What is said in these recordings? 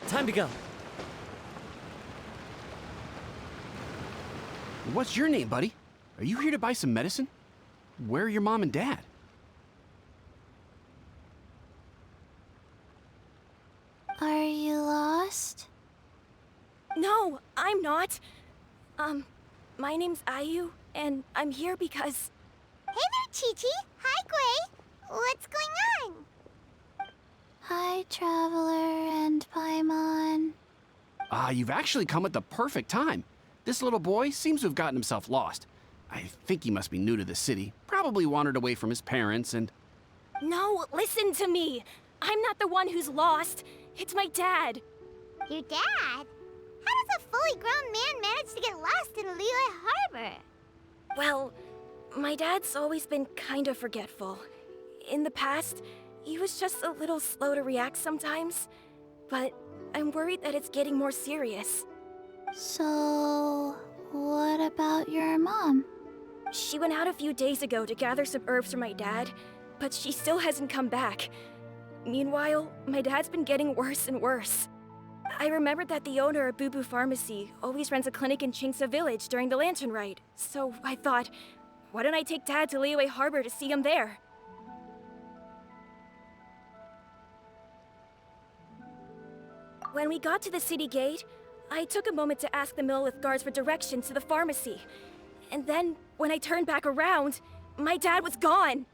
time to go. What's your name, buddy? Are you here to buy some medicine? Where are your mom and dad? Are you lost? No, I'm not. My name's Ayu, and I'm here because... Hey there, Chi-Chi. Hi, Gui. What's going on? Hi, Traveler and Paimon. You've actually come at the perfect time. This little boy seems to have gotten himself lost. I think he must be new to the city. Probably wandered away from his parents and... No, listen to me. I'm not the one who's lost. It's my dad. Your dad? How does a fully grown man manage to get lost in Liyue Harbor? Well, my dad's always been kind of forgetful. In the past, he was just a little slow to react sometimes. But I'm worried that it's getting more serious. So, what about your mom? She went out a few days ago to gather some herbs for my dad, but she still hasn't come back. Meanwhile, my dad's been getting worse and worse. I remembered that the owner of Boo Boo Pharmacy always runs a clinic in Chingsa Village during the Lantern Rite, so I thought, why don't I take Dad to Liyue Harbor to see him there? When we got to the city gate, I took a moment to ask the Millelith guards for directions to the pharmacy. And then, when I turned back around, my dad was gone!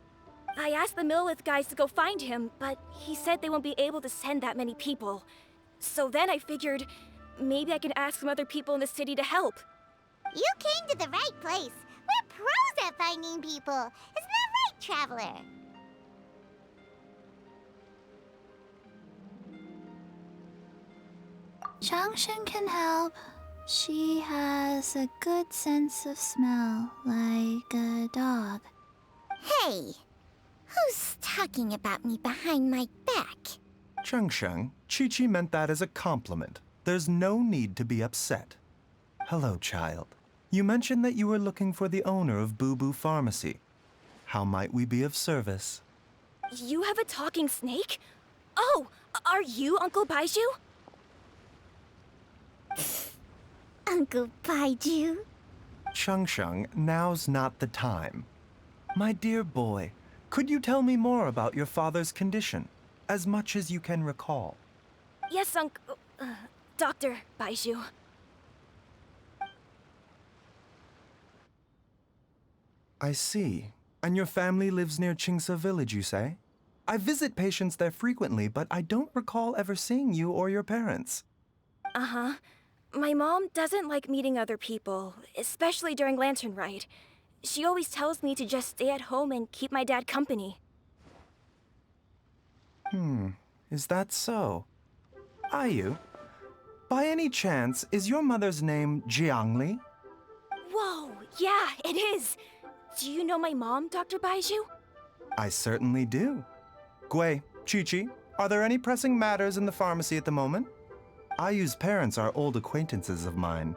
I asked the Millelith guys to go find him, but he said they won't be able to send that many people. So then I figured, maybe I can ask some other people in the city to help. You came to the right place. We're pros at finding people. Isn't that right, Traveler? Genshin can help. She has a good sense of smell, like a dog. Hey, who's talking about me behind my back? Chengsheng, Chi-Chi meant that as a compliment. There's no need to be upset. Hello, child. You mentioned that you were looking for the owner of Boo Boo Pharmacy. How might we be of service? You have a talking snake? Oh, are you Uncle Baizhu? Uncle Baizhu? Chengsheng, now's not the time. My dear boy, could you tell me more about your father's condition? As much as you can recall. Yes, Dr. Baizhu. I see. And your family lives near Chingsa Village, you say? I visit patients there frequently, but I don't recall ever seeing you or your parents. Uh-huh. My mom doesn't like meeting other people, especially during Lantern Rite. She always tells me to just stay at home and keep my dad company. Is that so? Ayu, by any chance, is your mother's name Jiangli? Whoa, yeah, it is. Do you know my mom, Dr. Baizhu? I certainly do. Gui, Chi-Chi, are there any pressing matters in the pharmacy at the moment? Ayu's parents are old acquaintances of mine,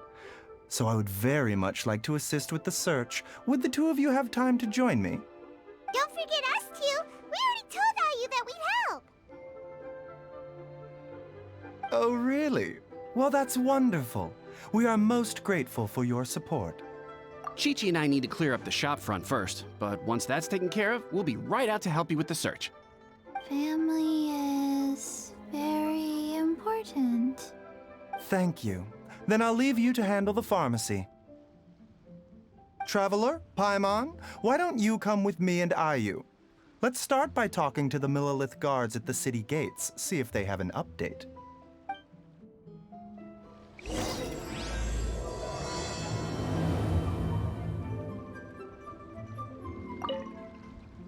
so I would very much like to assist with the search. Would the two of you have time to join me? Don't forget us two. We already told Ayu that we'd help. Oh, really? Well, that's wonderful. We are most grateful for your support. Chi-Chi and I need to clear up the shop front first, but once that's taken care of, we'll be right out to help you with the search. Family is very important. Thank you. Then I'll leave you to handle the pharmacy. Traveler, Paimon, why don't you come with me and Ayu? Let's start by talking to the Millelith guards at the city gates, see if they have an update.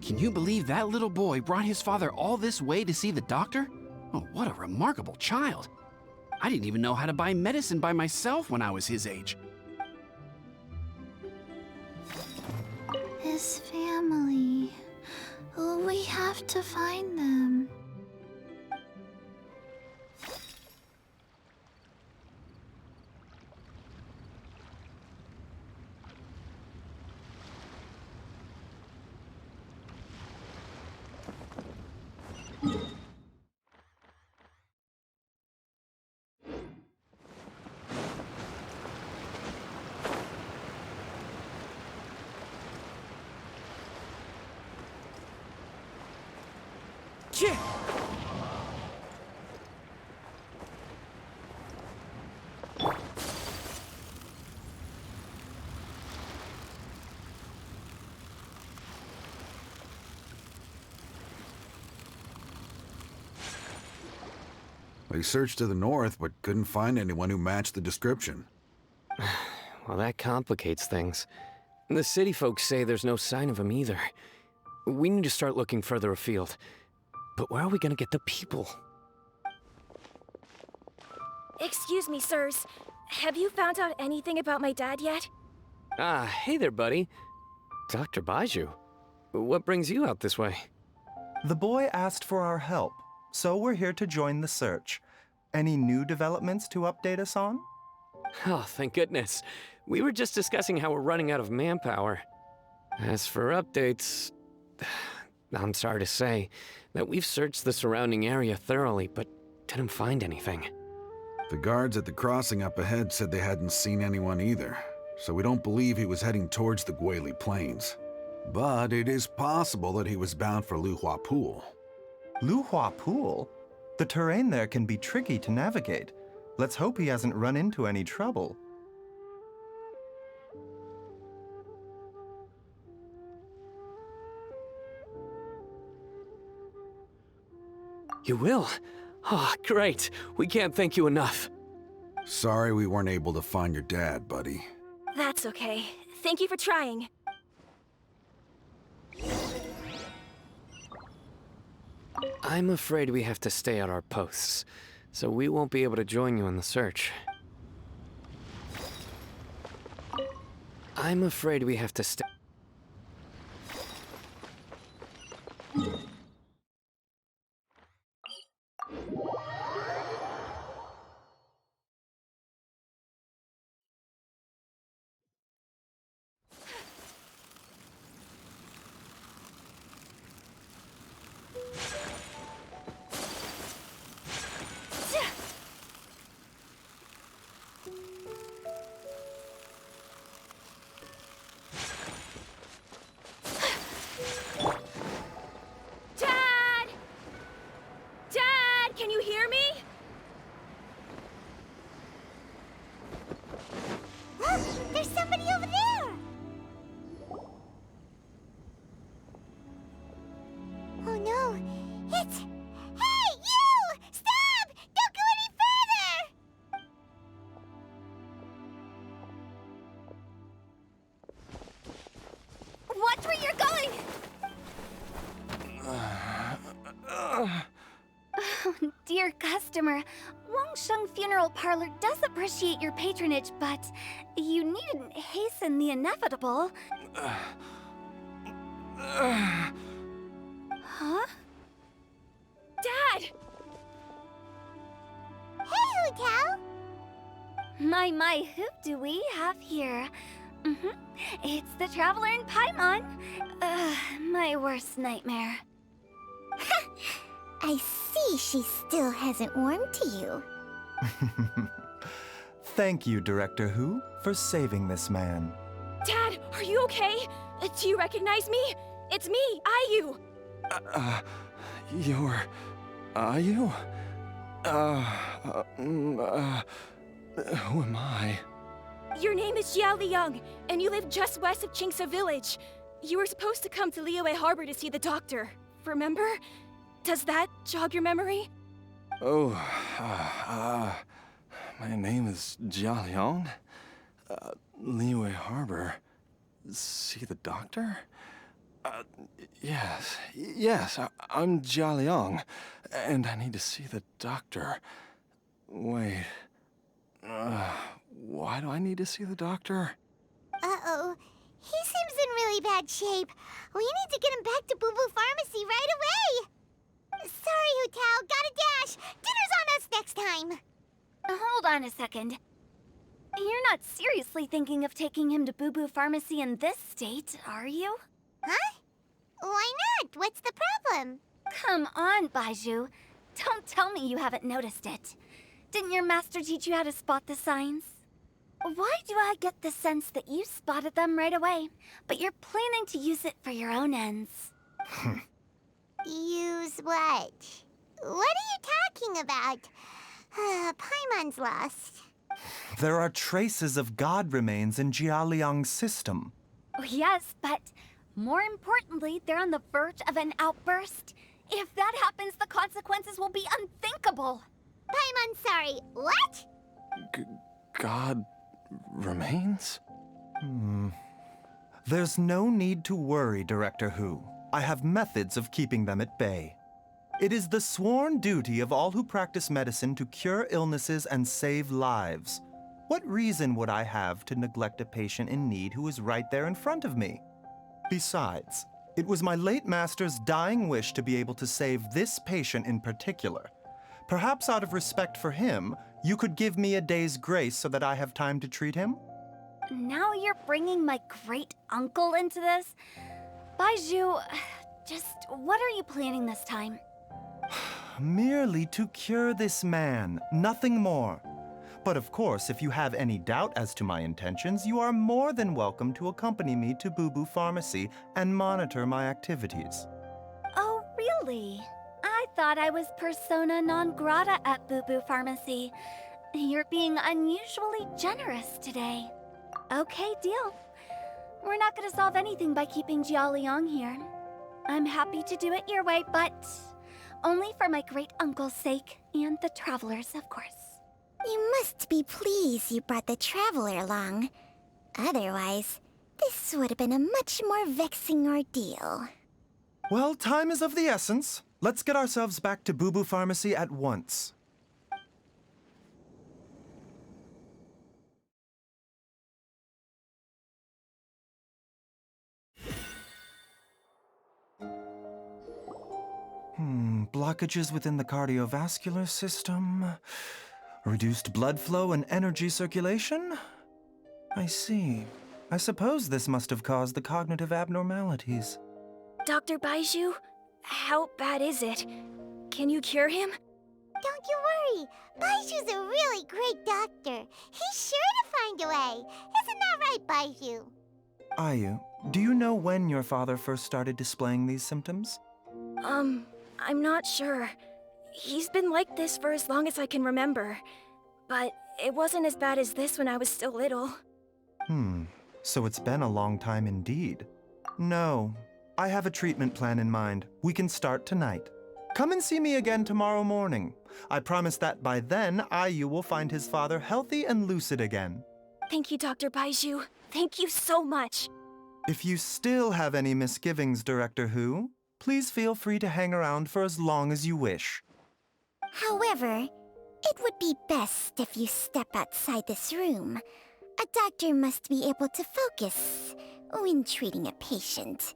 Can you believe that little boy brought his father all this way to see the doctor? Oh, what a remarkable child. I didn't even know how to buy medicine by myself when I was his age. His family. We have to find them. We searched to the north, but couldn't find anyone who matched the description. Well, that complicates things. The city folks say there's no sign of him either. We need to start looking further afield. But where are we gonna get the people? Excuse me, sirs. Have you found out anything about my dad yet? Ah, hey there, buddy. Dr. Baizhu. What brings you out this way? The boy asked for our help, so we're here to join the search. Any new developments to update us on? Oh, thank goodness. We were just discussing how we're running out of manpower. As for updates, I'm sorry to say that we've searched the surrounding area thoroughly, but didn't find anything. The guards at the crossing up ahead said they hadn't seen anyone either, so we don't believe he was heading towards the Guili Plains. But it is possible that he was bound for Luhua Pool. Luhua Pool? The terrain there can be tricky to navigate. Let's hope he hasn't run into any trouble. You will? Oh, great. We can't thank you enough. Sorry we weren't able to find your dad, buddy. That's okay. Thank you for trying. I'm afraid we have to stay at our posts, so we won't be able to join you in the search. I'm afraid we have to stay. Dad! Dad, can you hear me? Look! There's somebody over there! Oh no! It's... Hey, you! Stop! Don't go any further! Watch where you're going! Oh, dear customer, Wangsheng Funeral Parlor does appreciate your patronage, but you needn't hasten the inevitable. Huh? Dad! Hey, Hotel! My, who do we have here? It's the Traveler in Paimon. My worst nightmare. I see she still hasn't warmed to you. Thank you, Director Hu, for saving this man. Dad, are you okay? Do you recognize me? It's me, Ayu. You're... Ayu? Who am I? Your name is Jiao Liang, and you live just west of Qingse Village. You were supposed to come to Liyue Harbor to see the doctor. Remember? Does that jog your memory? Oh, my name is Jia Liang. Liyue Harbor. See the doctor? Yes, I'm Jia Liang, and I need to see the doctor. Wait, why do I need to see the doctor? Uh-oh. He seems in really bad shape. We need to get him back to Boo Boo Pharmacy right away. Sorry, Hotel. Gotta dash. Dinner's on us next time. Hold on a second. You're not seriously thinking of taking him to Boo Boo Pharmacy in this state, are you? Huh? Why not? What's the problem? Come on, Baizhu. Don't tell me you haven't noticed it. Didn't your master teach you how to spot the signs? Why do I get the sense that you spotted them right away, but you're planning to use it for your own ends? Use what? What? What are you talking about? Paimon's lost. There are traces of god remains in Jialiang's system. Oh, yes, but more importantly, they're on the verge of an outburst. If that happens, the consequences will be unthinkable. Paimon, sorry, what? God remains? There's no need to worry, Director Hu. I have methods of keeping them at bay. It is the sworn duty of all who practice medicine to cure illnesses and save lives. What reason would I have to neglect a patient in need who is right there in front of me? Besides, it was my late master's dying wish to be able to save this patient in particular. Perhaps out of respect for him, you could give me a day's grace so that I have time to treat him? Now you're bringing my great-uncle into this? Baizhu, just what are you planning this time? Merely to cure this man, nothing more. But of course, if you have any doubt as to my intentions, you are more than welcome to accompany me to Boo Boo Pharmacy and monitor my activities. Oh, really? I thought I was persona non grata at Boo Boo Pharmacy. You're being unusually generous today. Okay, deal. We're not gonna solve anything by keeping Jialiang here. I'm happy to do it your way, but only for my great-uncle's sake and the travelers, of course. You must be pleased you brought the traveler along. Otherwise, this would have been a much more vexing ordeal. Well, time is of the essence. Let's get ourselves back to Boo Boo Pharmacy at once. Blockages within the cardiovascular system. Reduced blood flow and energy circulation? I see. I suppose this must have caused the cognitive abnormalities. Dr. Baizhu, how bad is it? Can you cure him? Don't you worry. Baiju's a really great doctor. He's sure to find a way. Isn't that right, Baizhu? Ayu, do you know when your father first started displaying these symptoms? I'm not sure. He's been like this for as long as I can remember. But it wasn't as bad as this when I was still little. So it's been a long time indeed. No, I have a treatment plan in mind. We can start tonight. Come and see me again tomorrow morning. I promise that by then, Ayu will find his father healthy and lucid again. Thank you, Dr. Baizhu. Thank you so much. If you still have any misgivings, Director Hu, please feel free to hang around for as long as you wish. However, it would be best if you step outside this room. A doctor must be able to focus when treating a patient.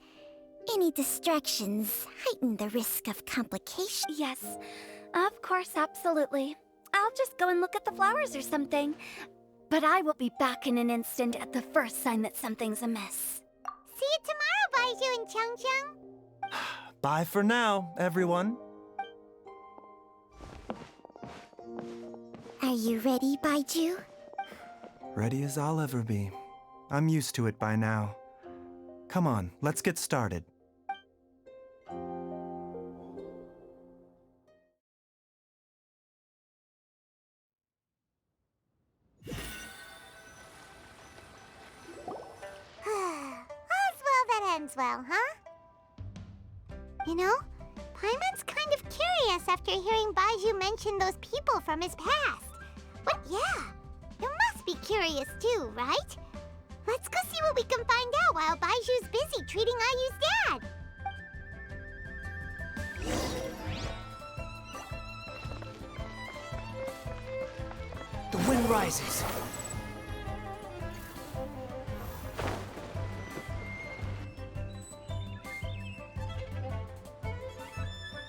Any distractions heighten the risk of complications. Yes, of course, absolutely. I'll just go and look at the flowers or something. But I will be back in an instant at the first sign that something's amiss. See you tomorrow, Baizhu and Chang. Bye for now, everyone. Are you ready, Baizhu? Ready as I'll ever be. I'm used to it by now. Come on, let's get started. All's well that ends well, huh? You know, Paimon's kind of curious after hearing Baizhu mention those people from his past. But yeah, you must be curious too, right? Let's go see what we can find out while Baizhu's busy treating Ayu's dad. The wind rises.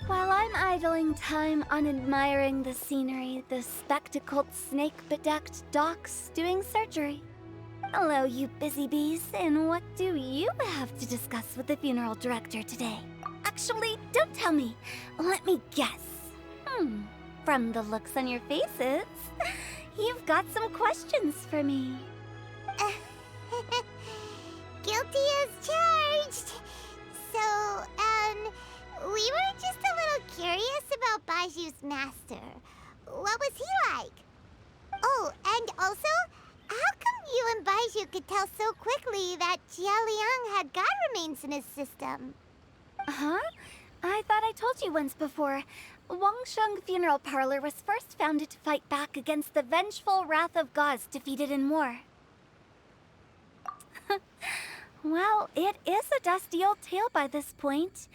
While I'm idling time on admiring the scenery, the spectacled snake-bedecked docs doing surgery. Hello, you busy bees, and what do you have to discuss with the funeral director today? Actually, don't tell me. Let me guess. From the looks on your faces, you've got some questions for me. Guilty as charged. So, we were just a little Baiju's master? What was he like? Oh, and also, how come you and Baizhu could tell so quickly that Jia Liang had god remains in his system? Huh? I thought I told you once before. Wangsheng Funeral Parlor was first founded to fight back against the vengeful wrath of gods defeated in war. Well, it is a dusty old tale by this point.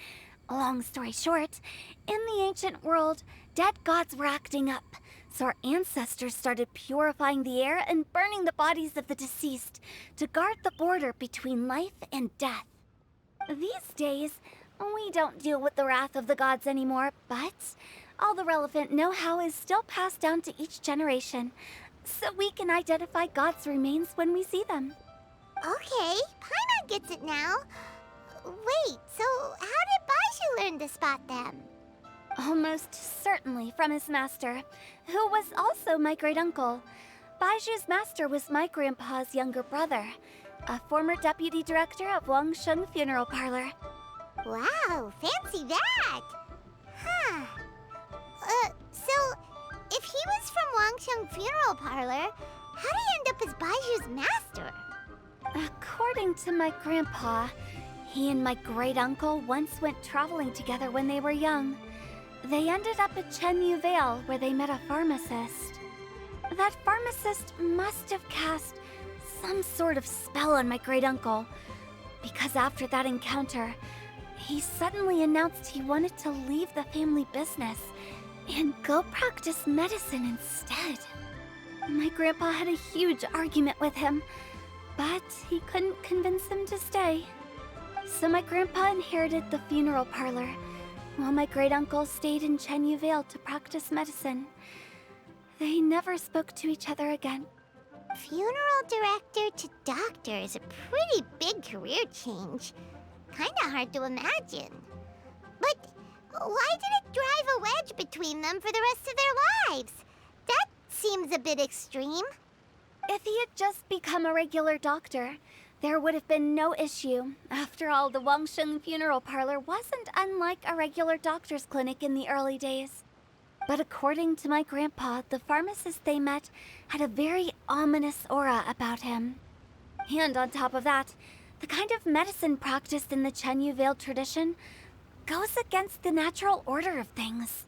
Long story short, in the ancient world, dead gods were acting up, so our ancestors started purifying the air and burning the bodies of the deceased to guard the border between life and death. These days, we don't deal with the wrath of the gods anymore, but all the relevant know-how is still passed down to each generation, so we can identify gods' remains when we see them. Okay, Paimon gets it now. Wait, so how did Baizhu learn to spot them? Almost certainly from his master, who was also my great-uncle. Baiju's master was my grandpa's younger brother, a former deputy director of Wangsheng Funeral Parlor. Wow, fancy that! Huh. So, if he was from Wangsheng Funeral Parlor, how did he end up as Baiju's master? According to my grandpa, he and my great-uncle once went traveling together when they were young. They ended up at Chenyu Vale, where they met a pharmacist. That pharmacist must have cast some sort of spell on my great-uncle, because after that encounter, he suddenly announced he wanted to leave the family business and go practice medicine instead. My grandpa had a huge argument with him, but he couldn't convince him to stay. So my grandpa inherited the funeral parlor, while my great-uncle stayed in Chenyu Vale to practice medicine. They never spoke to each other again. Funeral director to doctor is a pretty big career change. Kinda hard to imagine. But why did it drive a wedge between them for the rest of their lives? That seems a bit extreme. If he had just become a regular doctor, there would have been no issue. After all, the Wangsheng Funeral Parlor wasn't unlike a regular doctor's clinic in the early days. But according to my grandpa, the pharmacist they met had a very ominous aura about him. And on top of that, the kind of medicine practiced in the Chenyu Vale tradition goes against the natural order of things.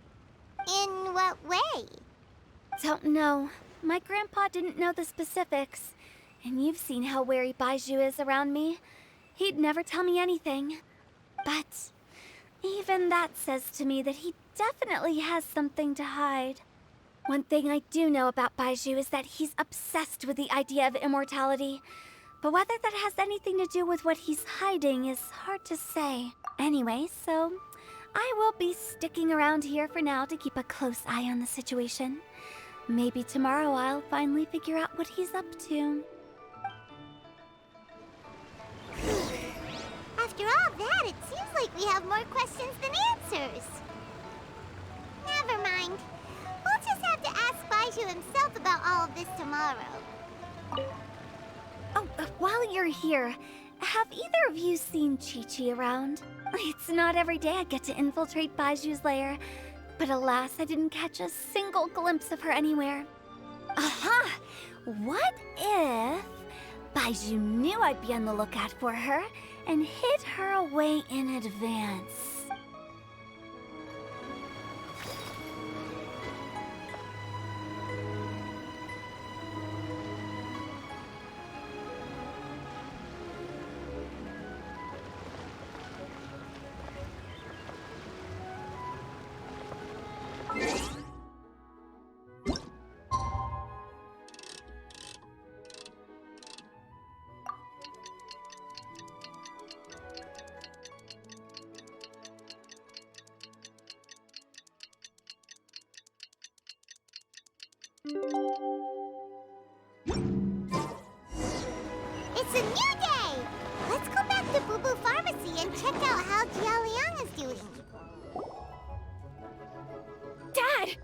In what way? Don't know. My grandpa didn't know the specifics. And you've seen how wary Baizhu is around me. He'd never tell me anything. But even that says to me that he definitely has something to hide. One thing I do know about Baizhu is that he's obsessed with the idea of immortality. But whether that has anything to do with what he's hiding is hard to say. Anyway, so I will be sticking around here for now to keep a close eye on the situation. Maybe tomorrow I'll finally figure out what he's up to. After all that, it seems like we have more questions than answers. Never mind. We'll just have to ask Baizhu himself about all of this tomorrow. Oh, while you're here, have either of you seen Chi-Chi around? It's not every day I get to infiltrate Baiju's lair, but alas, I didn't catch a single glimpse of her anywhere. Aha! What if Baizhu knew I'd be on the lookout for her and hid her away in advance? It's a new day! Let's go back to Boo Boo Pharmacy and check out how Jia Liang is doing. Dad!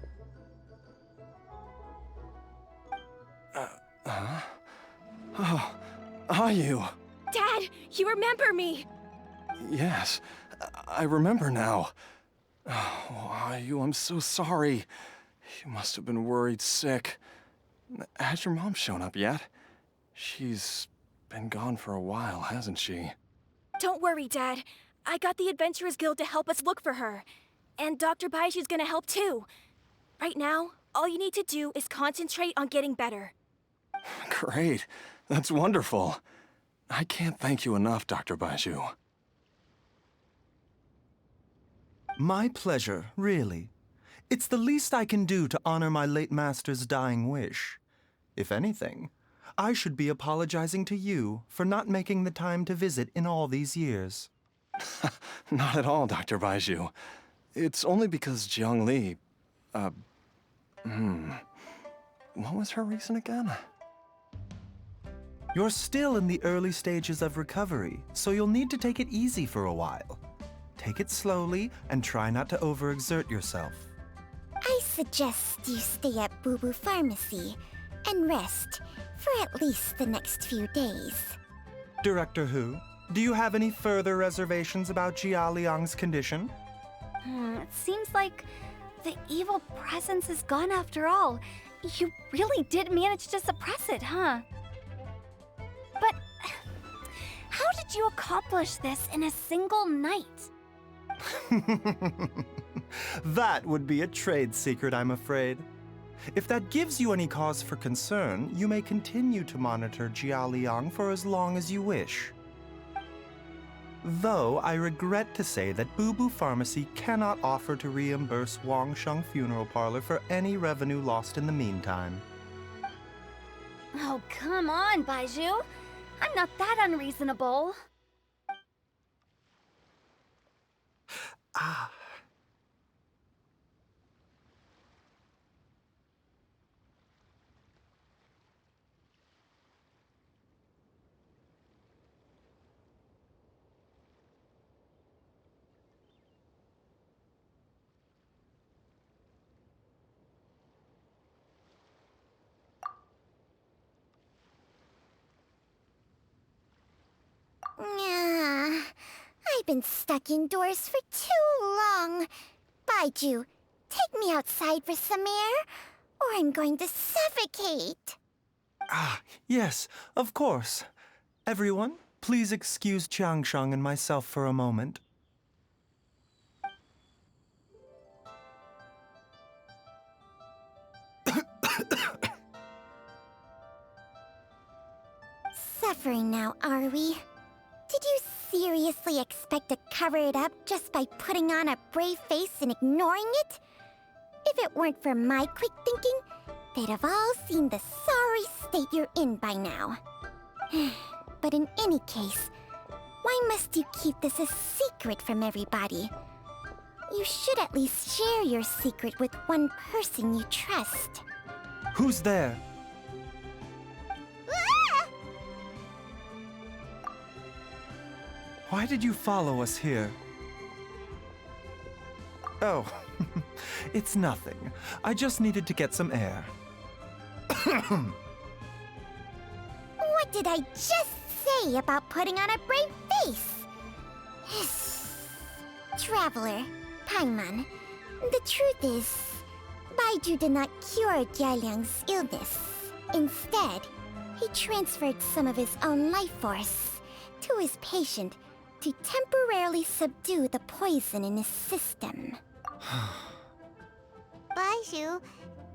Oh, are you? Dad, you remember me! Yes, I remember now. Oh, Ayu, I'm so sorry. You must have been worried sick. Has your mom shown up yet? She's been gone for a while, hasn't she? Don't worry, Dad. I got the Adventurers Guild to help us look for her. And Dr. Baizhu's gonna help too. Right now, all you need to do is concentrate on getting better. Great. That's wonderful. I can't thank you enough, Dr. Baizhu. My pleasure, really. It's the least I can do to honor my late master's dying wish. If anything, I should be apologizing to you for not making the time to visit in all these years. Not at all, Dr. Baizhu. It's only because Jiang Li... What was her reason again? You're still in the early stages of recovery, so you'll need to take it easy for a while. Take it slowly and try not to overexert yourself. I suggest you stay at Boo Boo Pharmacy and rest for at least the next few days. Director Hu, do you have any further reservations about Jia Liang's condition? It seems like the evil presence is gone after all. You really did manage to suppress it, huh? But how did you accomplish this in a single night? That would be a trade secret, I'm afraid. If that gives you any cause for concern, you may continue to monitor Jia Liang for as long as you wish. Though I regret to say that Boo Boo Pharmacy cannot offer to reimburse Wang Sheng Funeral Parlor for any revenue lost in the meantime. Oh, come on, Baizhu. I'm not that unreasonable. Ah. I've been stuck indoors for too long. Baizhu, take me outside for some air, or I'm going to suffocate. Ah, yes, of course. Everyone, please excuse Qiangsheng and myself for a moment. Suffering now, are we? Did you seriously expect to cover it up just by putting on a brave face and ignoring it? If it weren't for my quick thinking, they'd have all seen the sorry state you're in by now. But in any case, why must you keep this a secret from everybody? You should at least share your secret with one person you trust. Who's there? Why did you follow us here? Oh, it's nothing. I just needed to get some air. What did I just say about putting on a brave face? Traveler, Paimon, the truth is, Baizhu did not cure Jialiang's illness. Instead, he transferred some of his own life force to his patient to temporarily subdue the poison in his system. Baizhu,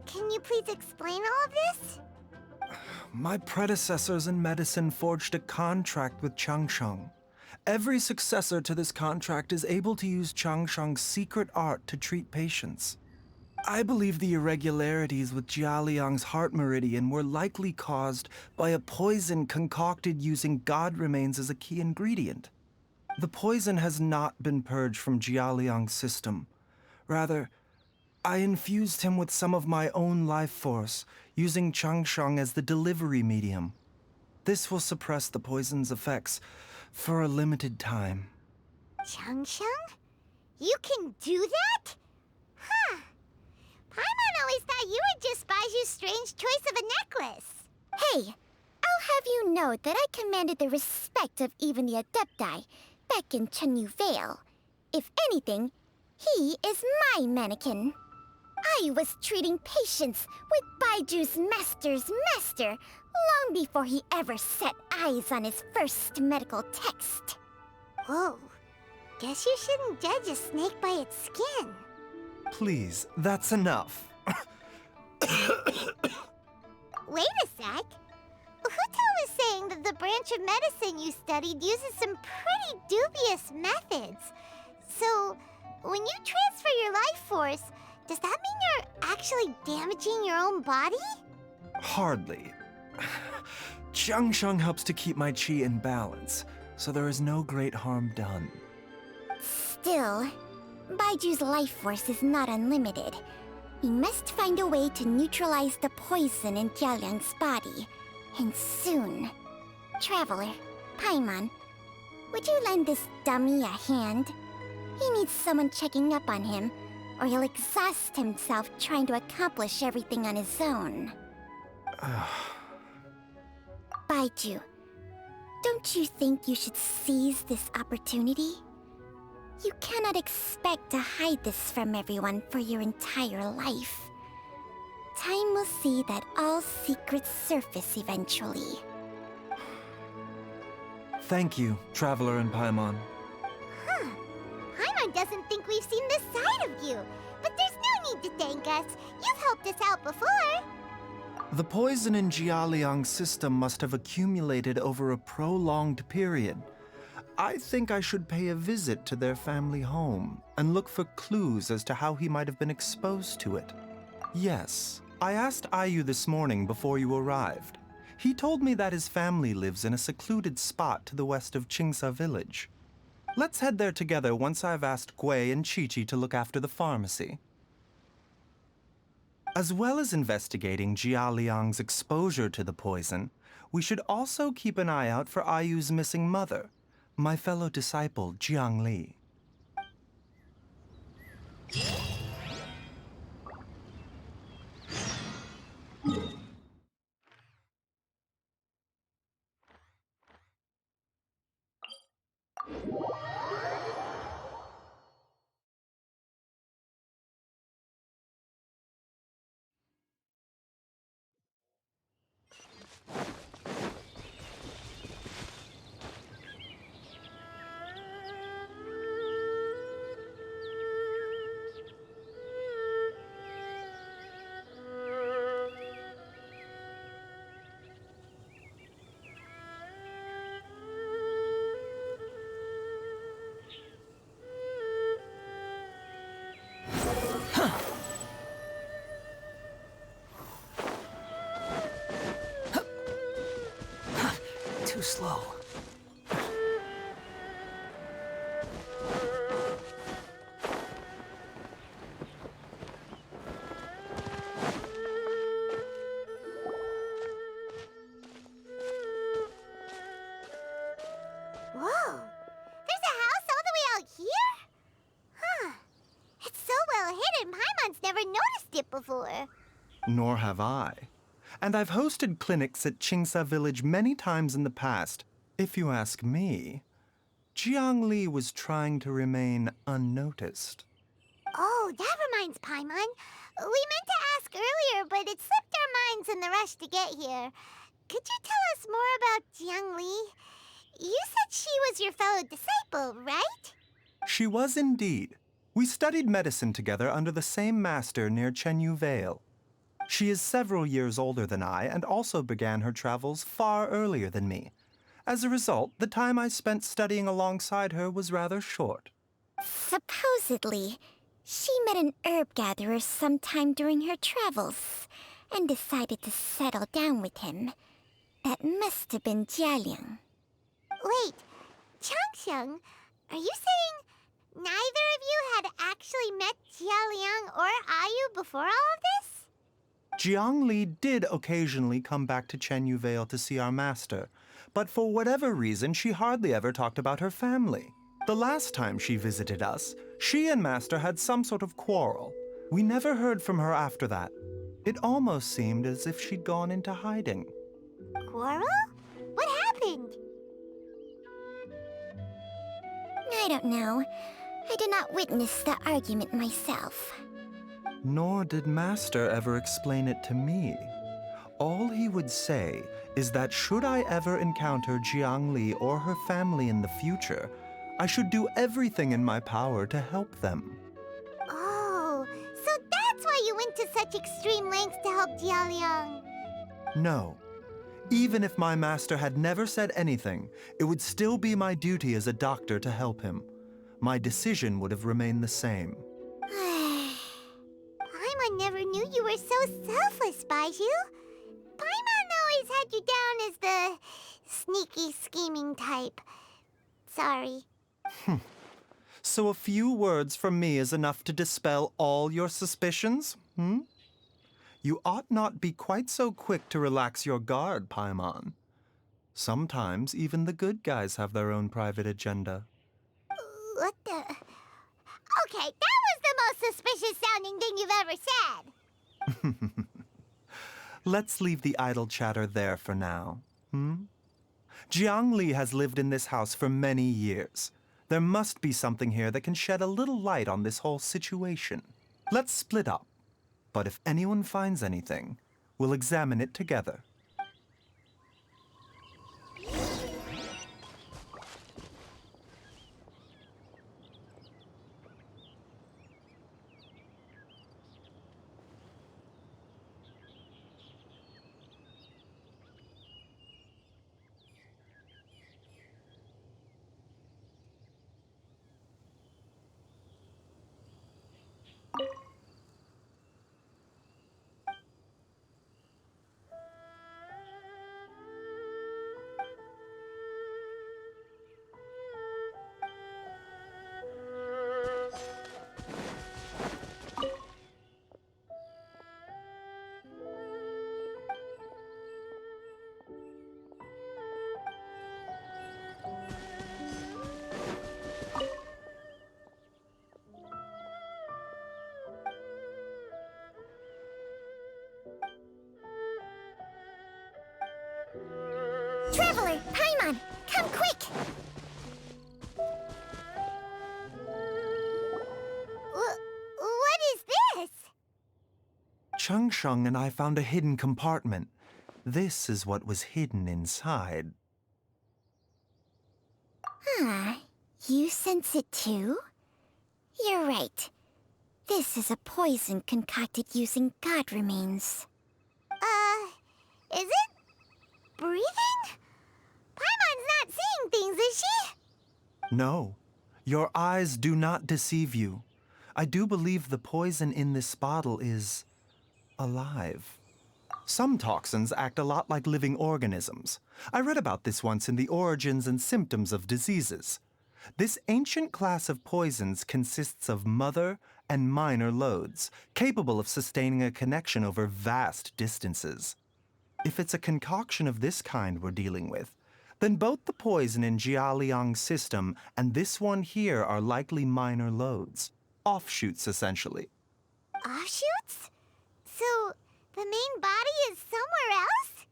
can you please explain all of this? My predecessors in medicine forged a contract with Changsheng. Every successor to this contract is able to use Changsheng's secret art to treat patients. I believe the irregularities with Jia Liang's heart meridian were likely caused by a poison concocted using god remains as a key ingredient. The poison has not been purged from Jia Liang's system. Rather, I infused him with some of my own life force, using Changsheng as the delivery medium. This will suppress the poison's effects for a limited time. Changsheng? You can do that? Huh. Paimon always thought you were just Baizhu's strange choice of a necklace. Hey, I'll have you know that I commanded the respect of even the Adepti back in Chenyu Vale. If anything, He is my mannequin. I was treating patients with Baiju's master's master long before he ever set eyes on his first medical text. Whoa. Guess you shouldn't judge a snake by its skin. Please, that's enough. Wait a sec. Huto was saying that the branch of medicine you studied uses some pretty dubious methods. So, when you transfer your life force, does that mean you're actually damaging your own body? Hardly. Jiangsheng helps to keep my chi in balance, so there is no great harm done. Still, Baiju's life force is not unlimited. We must find a way to neutralize the poison in Jialiang's body. And soon. Traveler, Paimon, would you lend this dummy a hand? He needs someone checking up on him, or he'll exhaust himself trying to accomplish everything on his own. Baizhu, don't you think you should seize this opportunity? You cannot expect to hide this from everyone for your entire life. Time will see that all secrets surface eventually. Thank you, Traveler and Paimon. Huh. Paimon doesn't think we've seen this side of you. But there's no need to thank us. You've helped us out before. The poison in Jialiang's system must have accumulated over a prolonged period. I think I should pay a visit to their family home and look for clues as to how he might have been exposed to it. Yes, I asked Ayu this morning before you arrived. He told me that his family lives in a secluded spot to the west of Qingsa village. Let's head there together once I've asked Gui and Qiqi to look after the pharmacy. As well as investigating Jialiang's exposure to the poison, we should also keep an eye out for Ayu's missing mother, my fellow disciple Jiang Li. Too slow. Whoa! There's a house all the way out here? Huh. It's so well hidden, Paimon's never noticed it before. Nor have I. And I've hosted clinics at Qingsa village many times in the past. If you ask me, Jiang Li was trying to remain unnoticed. Oh, that reminds Paimon. We meant to ask earlier, but it slipped our minds in the rush to get here. Could you tell us more about Jiang Li? You said she was your fellow disciple, right? She was indeed. We studied medicine together under the same master near Chenyu Vale. She is several years older than I and also began her travels far earlier than me. As a result, the time I spent studying alongside her was rather short. Supposedly, she met an herb gatherer sometime during her travels and decided to settle down with him. That must have been Jialiang. Wait, Changxiang, are you saying neither of you had actually met Jialiang or Ayu before all of this? Jiang Li did occasionally come back to Chenyu Vale to see our master, but for whatever reason, she hardly ever talked about her family. The last time she visited us, she and Master had some sort of quarrel. We never heard from her after that. It almost seemed as if she'd gone into hiding. Quarrel? What happened? I don't know. I did not witness the argument myself. Nor did Master ever explain it to me. All he would say is that should I ever encounter Jiangli or her family in the future, I should do everything in my power to help them. Oh, so that's why you went to such extreme lengths to help Jialiang. No. Even if my master had never said anything, it would still be my duty as a doctor to help him. My decision would have remained the same. Paimon never knew you were so selfless, Baizhu. Paimon always had you down as the sneaky, scheming type. Sorry. So a few words from me is enough to dispel all your suspicions, You ought not be quite so quick to relax your guard, Paimon. Sometimes even the good guys have their own private agenda. What the... Okay, that was the most suspicious-sounding thing you've ever said. Let's leave the idle chatter there for now, Jiangli has lived in this house for many years. There must be something here that can shed a little light on this whole situation. Let's split up. But if anyone finds anything, we'll examine it together. Traveler, Paimon, come quick! What is this? Changsheng and I found a hidden compartment. This is what was hidden inside. You sense it too? You're right. This is a poison concocted using god remains. Is it breathing? Paimon's not seeing things, is she? No, your eyes do not deceive you. I do believe the poison in this bottle is alive. Some toxins act a lot like living organisms. I read about this once in the Origins and Symptoms of Diseases. This ancient class of poisons consists of mother and minor loads, capable of sustaining a connection over vast distances. If it's a concoction of this kind we're dealing with, then both the poison in Jialiang's system and this one here are likely minor loads. Offshoots, essentially. Offshoots? So, the main body is somewhere else?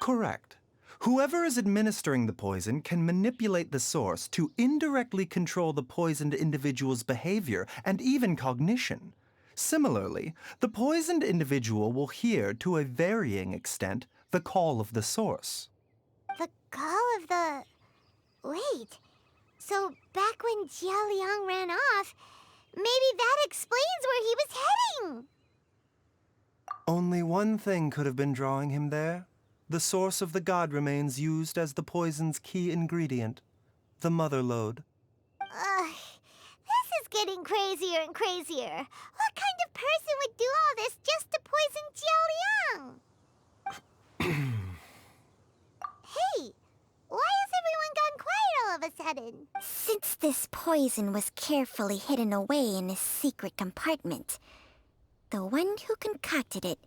Correct. Whoever is administering the poison can manipulate the source to indirectly control the poisoned individual's behavior and even cognition. Similarly, the poisoned individual will hear, to a varying extent, the call of the source. The call of the... Wait. So, back when Jialiang ran off, maybe that explains where he was heading! Only one thing could have been drawing him there. The source of the god remains used as the poison's key ingredient, the mother lode. This is getting crazier and crazier. What kind of person would do all this just to poison Jialiang? Hey, why has everyone gone quiet all of a sudden? Since this poison was carefully hidden away in a secret compartment, the one who concocted it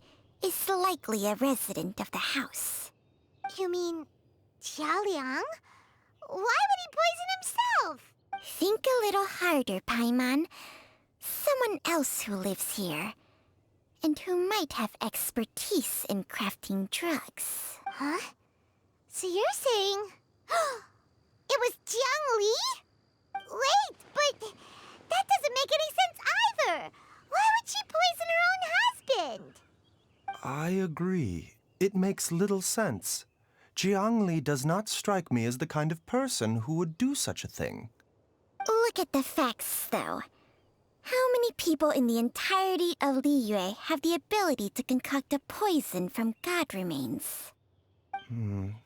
is likely a resident of the house. You mean Jialiang? Why would he poison himself? Think a little harder, Paimon. Someone else who lives here, and who might have expertise in crafting drugs. Huh? So you're saying... it was Jiang Li? Wait, but... That doesn't make any sense either. Why would she poison her own husband? I agree. It makes little sense. Jiangli does not strike me as the kind of person who would do such a thing. Look at the facts, though. How many people in the entirety of Liyue have the ability to concoct a poison from god remains?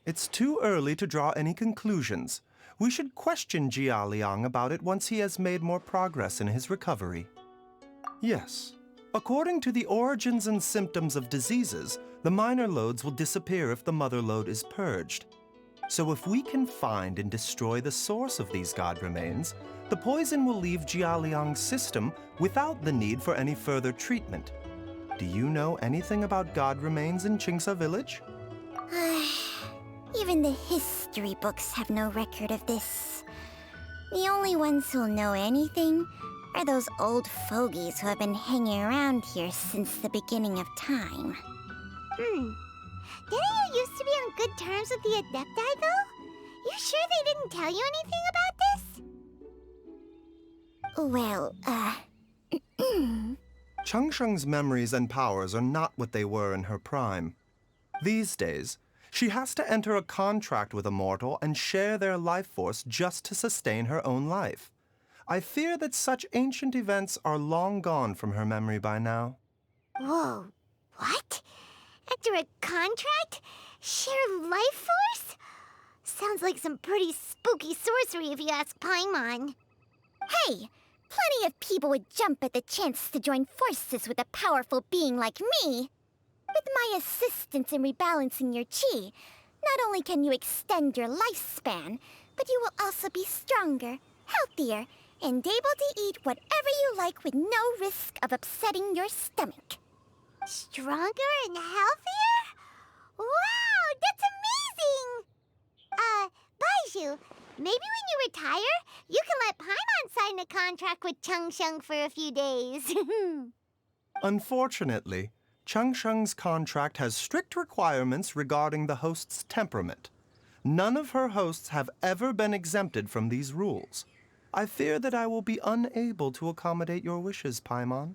It's too early to draw any conclusions. We should question Jia Liang about it once he has made more progress in his recovery. Yes. According to the origins and symptoms of diseases, the minor loads will disappear if the mother load is purged. So if we can find and destroy the source of these god remains, the poison will leave Jia Liang's system without the need for any further treatment. Do you know anything about god remains in Qingsa village? Even the history books have no record of this. The only ones who'll know anything are those old fogies who have been hanging around here since the beginning of time. Didn't you used to be on good terms with the Adepti, though? You sure they didn't tell you anything about this? Well, Changsheng's memories and powers are not what they were in her prime. These days, she has to enter a contract with a mortal and share their life force just to sustain her own life. I fear that such ancient events are long gone from her memory by now. Whoa, what? Enter a contract? Share life force? Sounds like some pretty spooky sorcery if you ask Paimon. Hey, plenty of people would jump at the chance to join forces with a powerful being like me. With my assistance in rebalancing your chi, not only can you extend your lifespan, but you will also be stronger, healthier, and able to eat whatever you like with no risk of upsetting your stomach. Stronger and healthier? Wow, that's amazing! Baizhu, maybe when you retire, you can let Paimon sign a contract with Changsheng for a few days. Unfortunately, Changsheng's contract has strict requirements regarding the host's temperament. None of her hosts have ever been exempted from these rules. I fear that I will be unable to accommodate your wishes, Paimon.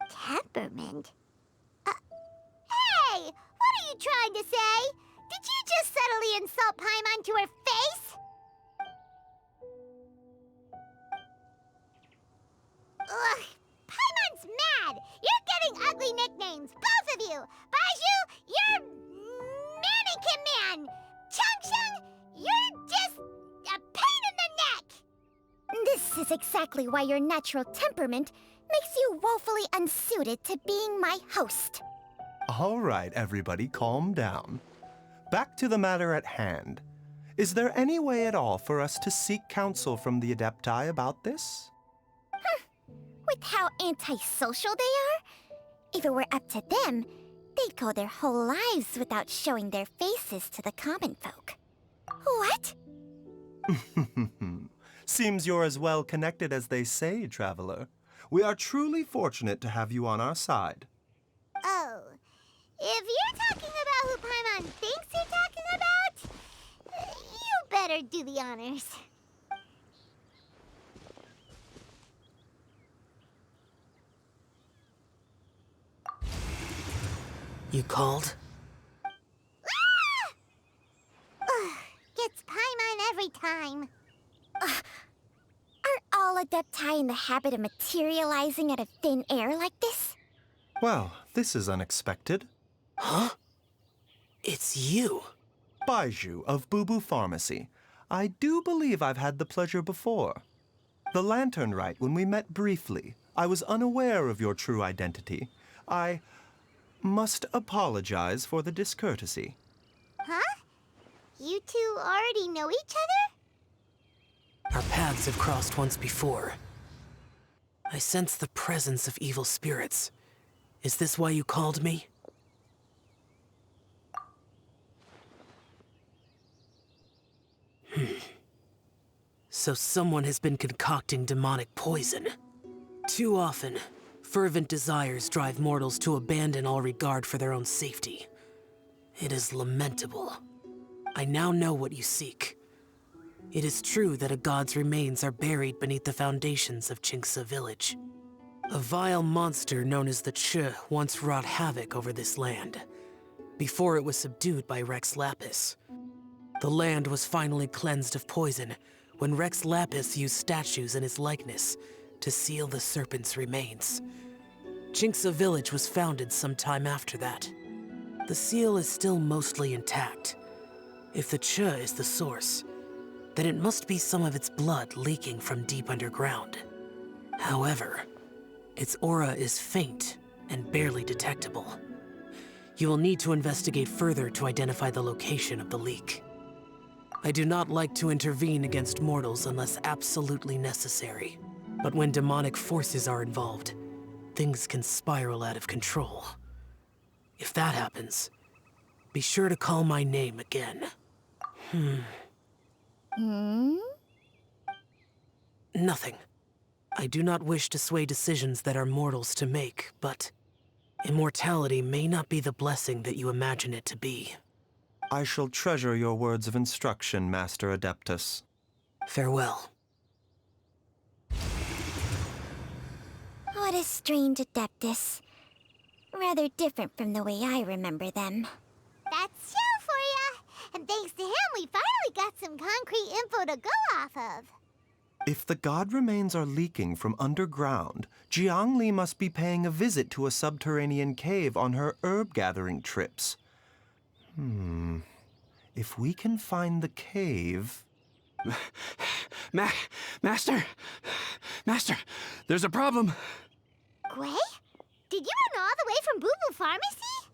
Temperament? Hey! What are you trying to say? Did you just subtly insult Paimon to her face? Ugh! Paimon's mad! You're getting ugly nicknames, both of you! Baizhu, you're Mannequin Man! Changsheng, you're just a pain in the neck! This is exactly why your natural temperament makes you woefully unsuited to being my host. All right, everybody, calm down. Back to the matter at hand. Is there any way at all for us to seek counsel from the Adepti about this? With how antisocial they are, if it were up to them, they'd go their whole lives without showing their faces to the common folk. What? Seems you're as well connected as they say, Traveler. We are truly fortunate to have you on our side. Oh, if you're talking about who Paimon thinks you're talking about, you better do the honors. You called? Gets Paimon every time. Are all Adepti in the habit of materializing out of thin air like this? Well, this is unexpected. Huh? It's you. Baizhu of Boo Pharmacy. I do believe I've had the pleasure before. The Lantern Rite, when we met briefly, I was unaware of your true identity. I must apologize for the discourtesy. Huh? You two already know each other? Our paths have crossed once before. I sense the presence of evil spirits. Is this why you called me? So someone has been concocting demonic poison. Too often, fervent desires drive mortals to abandon all regard for their own safety. It is lamentable. I now know what you seek. It is true that a god's remains are buried beneath the foundations of Qingce village. A vile monster known as the Che once wrought havoc over this land, before it was subdued by Rex Lapis. The land was finally cleansed of poison when Rex Lapis used statues in his likeness to seal the serpent's remains. Qingce village was founded sometime after that. The seal is still mostly intact. If the Che is the source, then it must be some of its blood leaking from deep underground. However, its aura is faint and barely detectable. You will need to investigate further to identify the location of the leak. I do not like to intervene against mortals unless absolutely necessary. But when demonic forces are involved, things can spiral out of control. If that happens, be sure to call my name again. Nothing. I do not wish to sway decisions that are mortals to make, but immortality may not be the blessing that you imagine it to be. I shall treasure your words of instruction, Master Adeptus. Farewell. What a strange Adeptus. Rather different from the way I remember them. That's Xiao for ya! And thanks to him, we finally got some concrete info to go off of. If the god remains are leaking from underground, Jiangli must be paying a visit to a subterranean cave on her herb-gathering trips. If we can find the cave... Master, there's a problem. Gui? Did you run all the way from Boo Boo Pharmacy?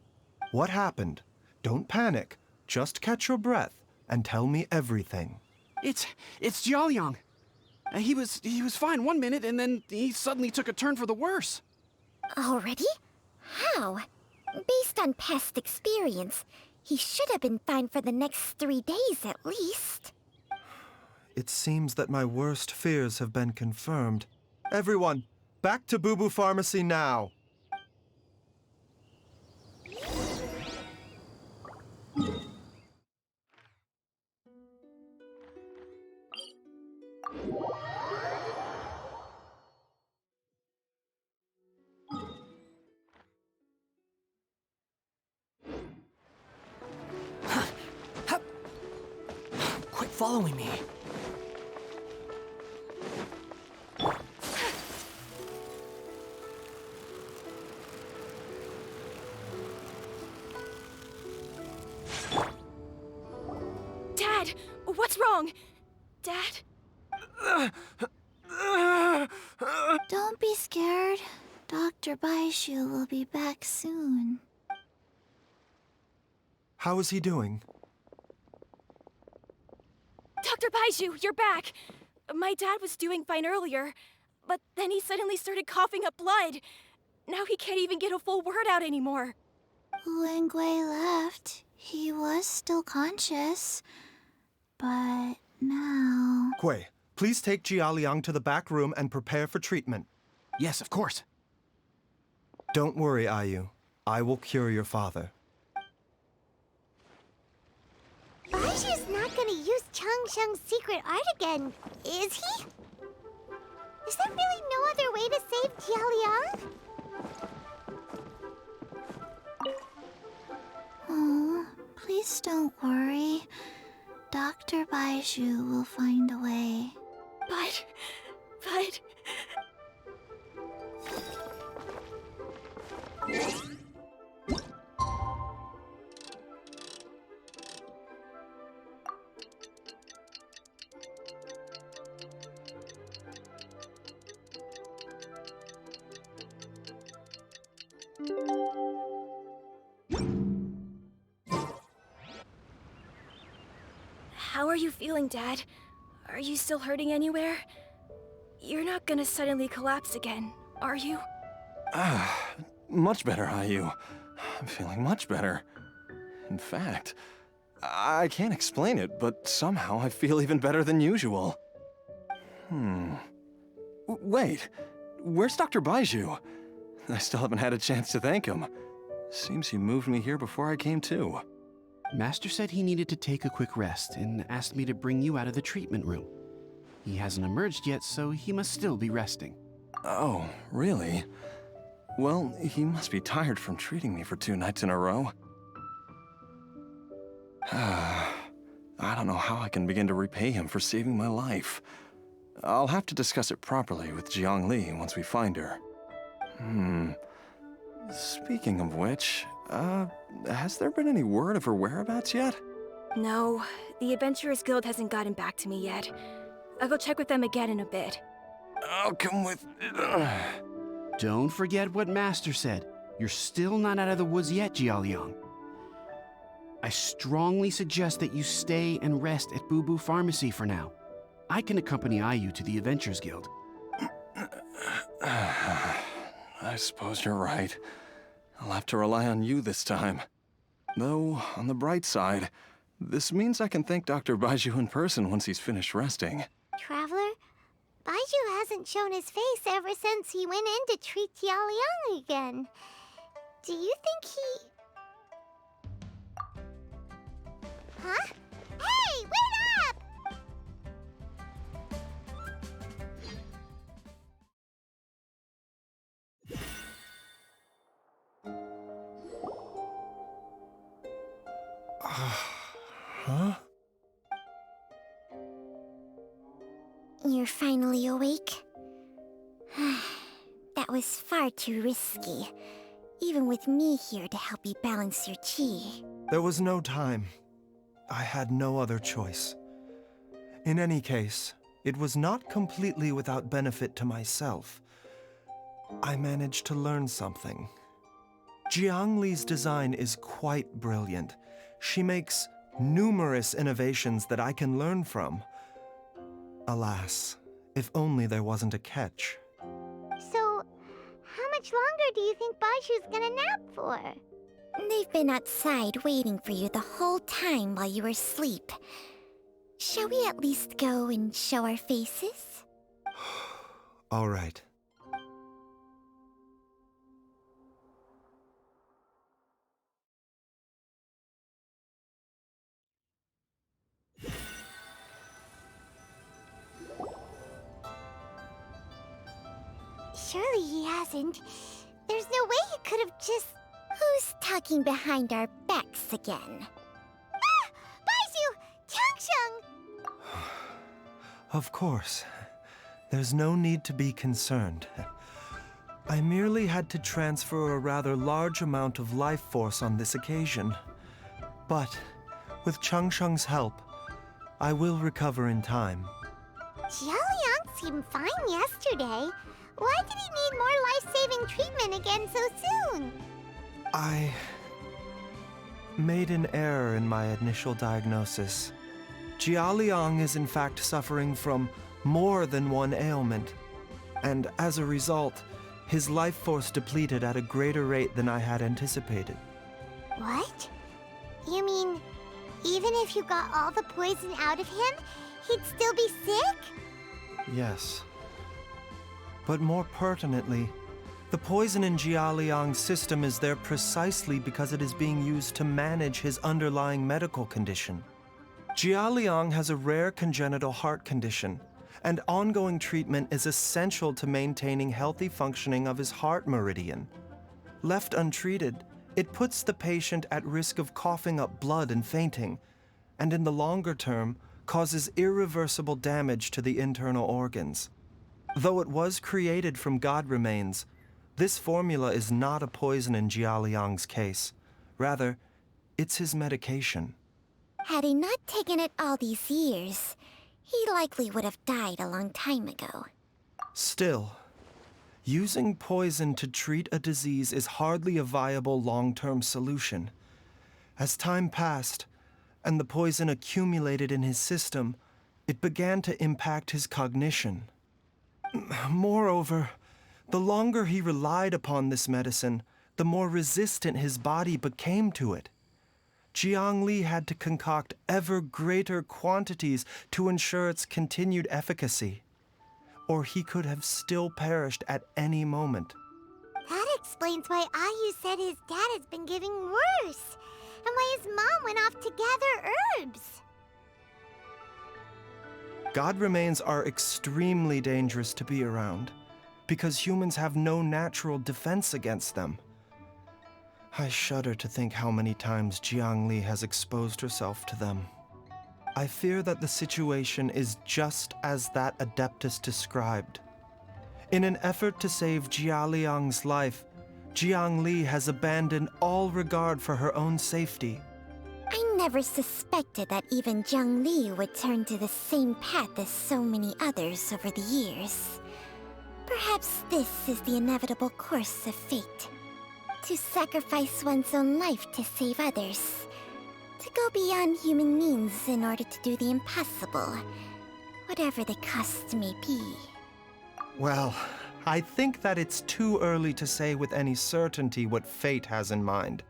What happened? Don't panic. Just catch your breath and tell me everything. It's Jiaoliang. He was fine one minute, and then he suddenly took a turn for the worse. Already? How? Based on past experience, he should have been fine for the next 3 days at least. It seems that my worst fears have been confirmed. Everyone, back to Boo Boo Pharmacy now! Quit following me. Dad, what's wrong? Dad? Don't be scared. Dr. Baizhu will be back soon. How is he doing? Dr. Baizhu, you're back! My dad was doing fine earlier, but then he suddenly started coughing up blood. Now he can't even get a full word out anymore. When Gui left, he was still conscious. But now... Gui, please take Jiaoliang to the back room and prepare for treatment. Yes, of course. Don't worry, Ayu. I will cure your father. Baizhu's not gonna use Changsheng's secret art again, is he? Is there really no other way to save Jiaoliang? Oh, please don't worry. Dr. Baizhu will find a way. But... How are you feeling, Dad? Are you still hurting anywhere? You're not gonna suddenly collapse again, are you? Much better, Ayu. I'm feeling much better. In fact, I can't explain it, but somehow I feel even better than usual. Wait, where's Dr. Baizhu? I still haven't had a chance to thank him. Seems he moved me here before I came to. Master said he needed to take a quick rest and asked me to bring you out of the treatment room. He hasn't emerged yet, so he must still be resting. Oh, really? Well, he must be tired from treating me for 2 nights in a row. I don't know how I can begin to repay him for saving my life. I'll have to discuss it properly with Jiangli once we find her. Speaking of which, has there been any word of her whereabouts yet? No, the Adventurers Guild hasn't gotten back to me yet. I'll go check with them again in a bit. I'll come with... Don't forget what Master said. You're still not out of the woods yet, Jialiang. I strongly suggest that you stay and rest at Boo Boo Pharmacy for now. I can accompany Ayu to the Adventurers Guild. I suppose you're right. I'll have to rely on you this time. Though, on the bright side, this means I can thank Dr. Baizhu in person once he's finished resting. Traveler, Baizhu hasn't shown his face ever since he went in to treat Jialiang again. Do you think he... Huh? Hey, wait up! Huh? You're finally awake? That was far too risky, even with me here to help you balance your chi. There was no time. I had no other choice. In any case, it was not completely without benefit to myself. I managed to learn something. Jiangli's design is quite brilliant. She makes numerous innovations that I can learn from. Alas, if only there wasn't a catch. So, how much longer do you think Baizhu's gonna nap for? They've been outside waiting for you the whole time while you were asleep. Shall we at least go and show our faces? All right. Surely he hasn't. There's no way he could have just... Who's talking behind our backs again? Ah! Baizhu! Changsheng! Of course. There's no need to be concerned. I merely had to transfer a rather large amount of life force on this occasion. But, with Changsheng's help, I will recover in time. Jialiang seemed fine yesterday. Why did he need more life-saving treatment again so soon? I made an error in my initial diagnosis. Jialiang is in fact suffering from more than one ailment, and as a result, his life force depleted at a greater rate than I had anticipated. What? You mean, even if you got all the poison out of him, he'd still be sick? Yes. But more pertinently, the poison in Jialiang's system is there precisely because it is being used to manage his underlying medical condition. Jialiang has a rare congenital heart condition, and ongoing treatment is essential to maintaining healthy functioning of his heart meridian. Left untreated, it puts the patient at risk of coughing up blood and fainting, and in the longer term, causes irreversible damage to the internal organs. Though it was created from god remains, this formula is not a poison in Jialiang's case. Rather, it's his medication. Had he not taken it all these years, he likely would have died a long time ago. Still, using poison to treat a disease is hardly a viable long-term solution. As time passed, and the poison accumulated in his system, it began to impact his cognition. Moreover, the longer he relied upon this medicine, the more resistant his body became to it. Jiangli had to concoct ever greater quantities to ensure its continued efficacy, or he could have still perished at any moment. That explains why Ayu said his dad has been getting worse. and why his mom went off to gather herbs. God remains are extremely dangerous to be around, because humans have no natural defense against them. I shudder to think how many times Jiangli has exposed herself to them. I fear that the situation is just as that Adeptus described. In an effort to save Jialiang's life, Jiangli has abandoned all regard for her own safety. I never suspected that even Jiangli would turn to the same path as so many others over the years. Perhaps this is the inevitable course of fate. To sacrifice one's own life to save others. To go beyond human means in order to do the impossible, whatever the cost may be. Well, I think that it's too early to say with any certainty what fate has in mind.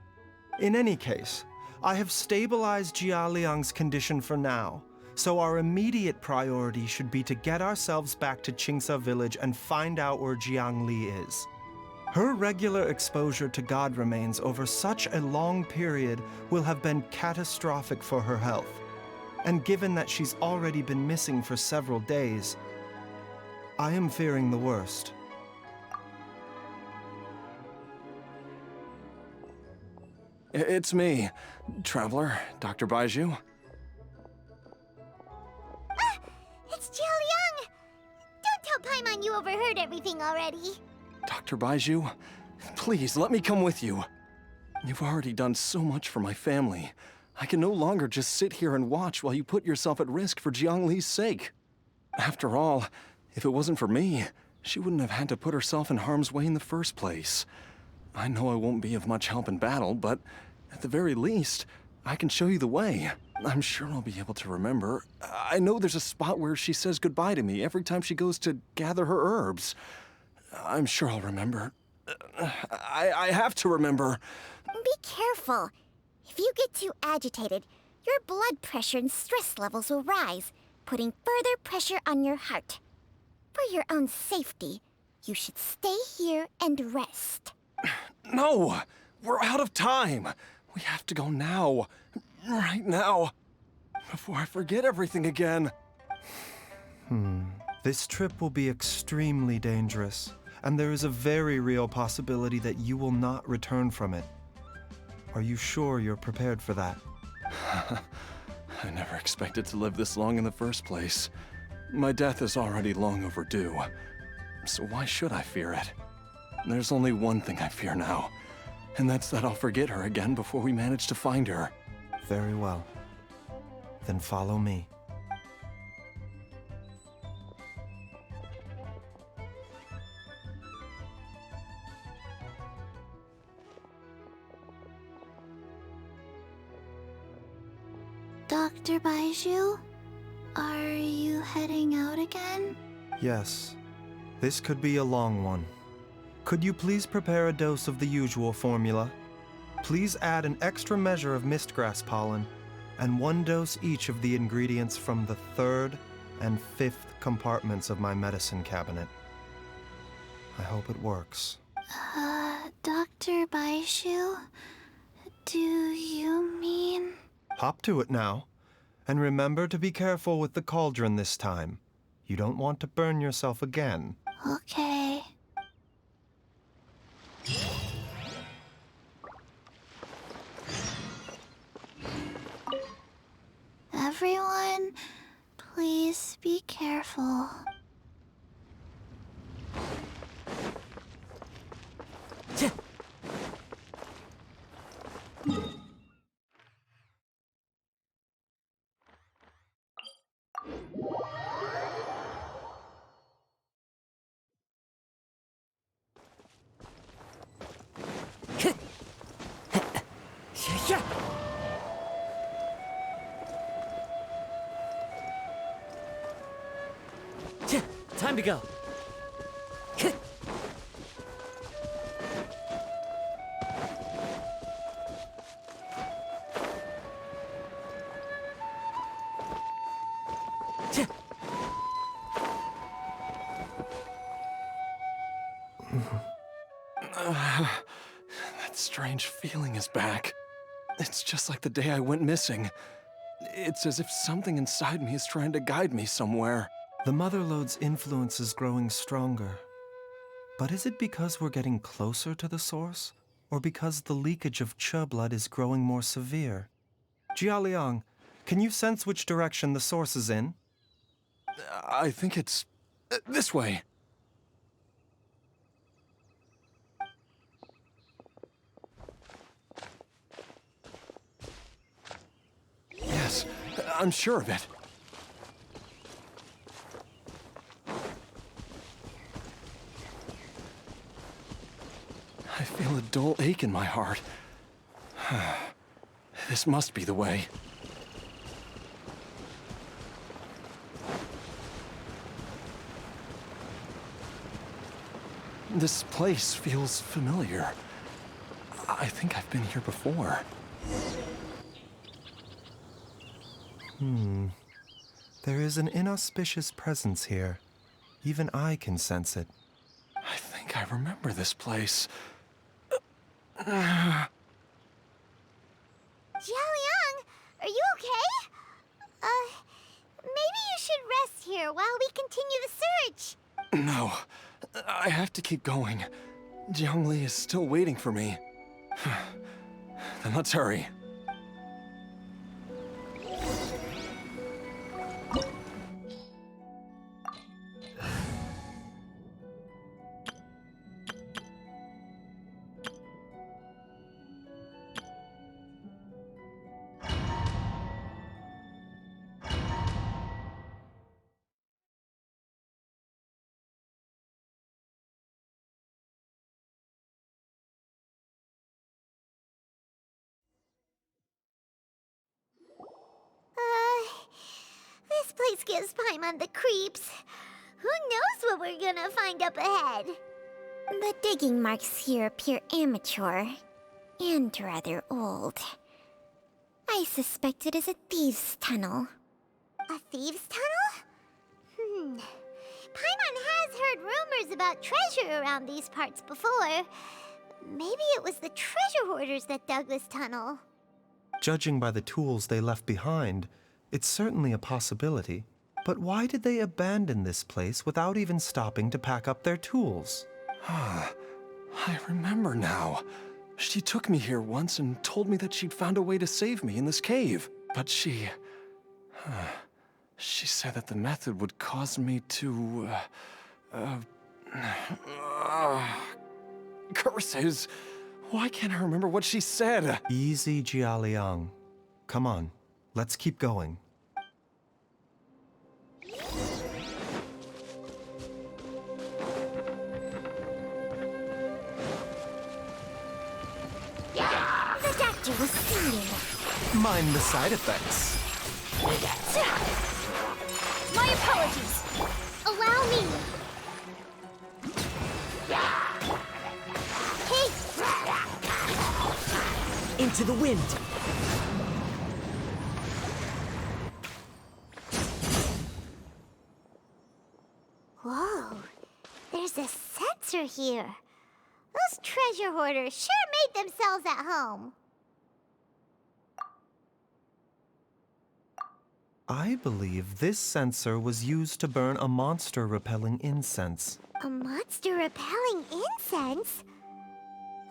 In any case, I have stabilized Jialiang's condition for now, so our immediate priority should be to get ourselves back to Qingce village and find out where Jiangli is. Her regular exposure to God remains over such a long period will have been catastrophic for her health. And given that she's already been missing for several days, I am fearing the worst. It's me, Traveler, Dr. Baizhu. Ah! It's Jialiang! Don't tell Paimon you overheard everything already. Dr. Baizhu, please let me come with you. You've already done so much for my family. I can no longer just sit here and watch while you put yourself at risk for Jiangli's sake. After all, if it wasn't for me, she wouldn't have had to put herself in harm's way in the first place. I know I won't be of much help in battle, but at the very least, I can show you the way. I'm sure I'll be able to remember. I know there's a spot where she says goodbye to me every time she goes to gather her herbs. I'm sure I'll remember. I have to remember. Be careful. If you get too agitated, your blood pressure and stress levels will rise, putting further pressure on your heart. For your own safety, you should stay here and rest. No! We're out of time! We have to go now. Right now. Before I forget everything again. This trip will be extremely dangerous, and there is a very real possibility that you will not return from it. Are you sure you're prepared for that? I never expected to live this long in the first place. My death is already long overdue. So why should I fear it? There's only one thing I fear now, and that's that I'll forget her again before we manage to find her. Very well. Then follow me. Dr. Baizhu, are you heading out again? Yes. This could be a long one. Could you please prepare a dose of the usual formula? Please add an extra measure of mistgrass pollen, and 1 dose each of the ingredients from the 3rd and 5th compartments of my medicine cabinet. I hope it works. Dr. Baizhu, do you mean... Hop to it now. And remember to be careful with the cauldron this time. You don't want to burn yourself again. Okay. Everyone, please be careful. Time to go. That strange feeling is back. It's just like the day I went missing. It's as if something inside me is trying to guide me somewhere. The Mother Lode's influence is growing stronger. But is it because we're getting closer to the source? Or because the leakage of Che blood is growing more severe? Jialiang, can you sense which direction the source is in? I think it's this way. Yes, I'm sure of it. I feel a dull ache in my heart. This must be the way. This place feels familiar. I think I've been here before. There is an inauspicious presence here. Even I can sense it. I think I remember this place. Jialiang, are you okay? Maybe you should rest here while we continue the search. No, I have to keep going. Jiangli is still waiting for me. Then let's hurry. This place gives Paimon the creeps. Who knows what we're gonna find up ahead? The digging marks here appear amateur and rather old. I suspect it is a thieves' tunnel. A thieves' tunnel? Paimon has heard rumors about treasure around these parts before. Maybe it was the treasure hoarders that dug this tunnel. Judging by the tools they left behind, it's certainly a possibility. But why did they abandon this place without even stopping to pack up their tools? I remember now. She took me here once and told me that she'd found a way to save me in this cave. But she said that the method would cause me to, curses. Why can't I remember what she said? Easy, Jialiang. Come on, let's keep going. The doctor was singing. Mind the side effects. My apologies. Allow me. Hey! Into the wind! Whoa, there's a sensor here. Those treasure hoarders sure made themselves at home. I believe this sensor was used to burn a monster-repelling incense. A monster repelling incense?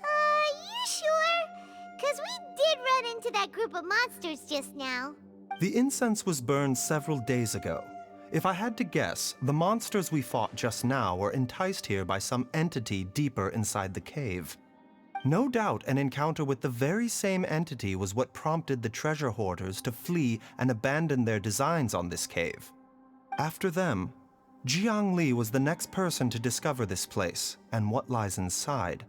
You sure? 'Cause we did run into that group of monsters just now. The incense was burned several days ago. If I had to guess, the monsters we fought just now were enticed here by some entity deeper inside the cave. No doubt an encounter with the very same entity was what prompted the treasure hoarders to flee and abandon their designs on this cave. After them, Jiang Li was the next person to discover this place and what lies inside.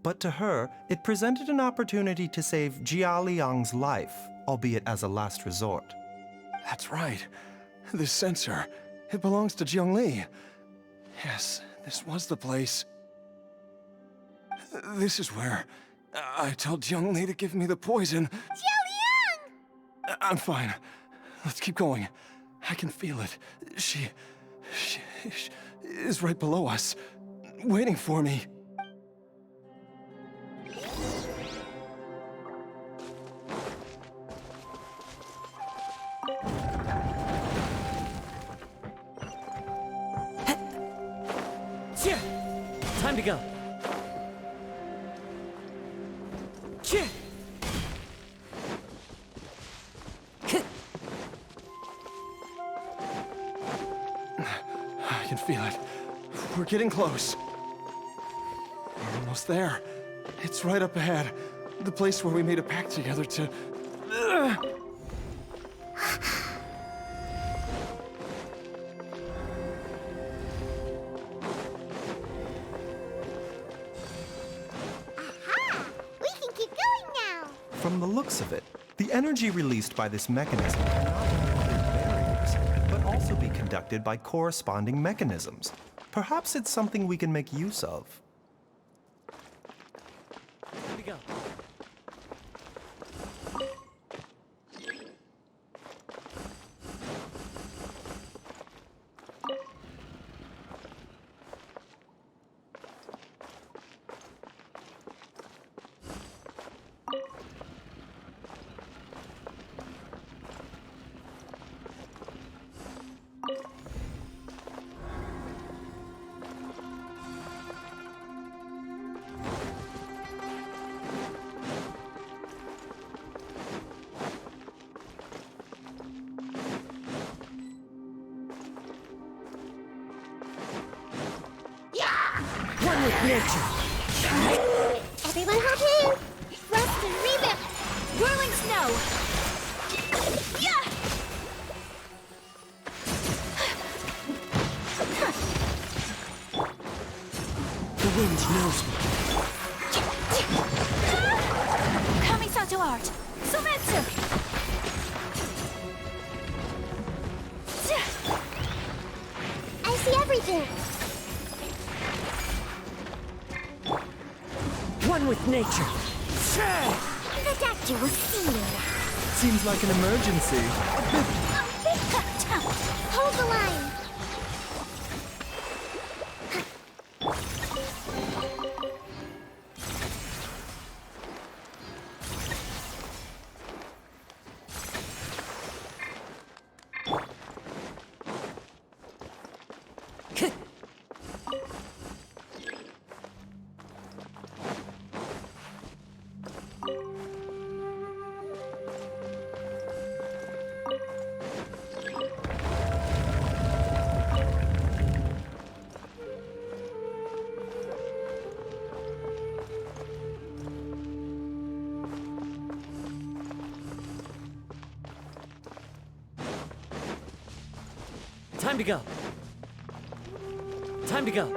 But to her, it presented an opportunity to save Jia Liang's life, albeit as a last resort. That's right. This sensor, it belongs to Jiangli. Yes, this was the place. This is where I told Jiangli to give me the poison. Jialiang! I'm fine. Let's keep going. I can feel it. She is right below us, waiting for me. Time to go. I can feel it. We're getting close. We're almost there. It's right up ahead. The place where we made a pact together to... Aha! We can keep going now! From the looks of it, the energy released by this mechanism cannot only clear barriers, but also be conducted by corresponding mechanisms. Perhaps it's something we can make use of. Time to go. One with nature. Everyone hop in! Rest and rebound! Whirling snow! Yeah! The wind knows me. Kamisato art! Sumetsu! I see everything! One with nature. The doctor will see me now. Seems like an emergency. Hold the line! Time to go. Time to go.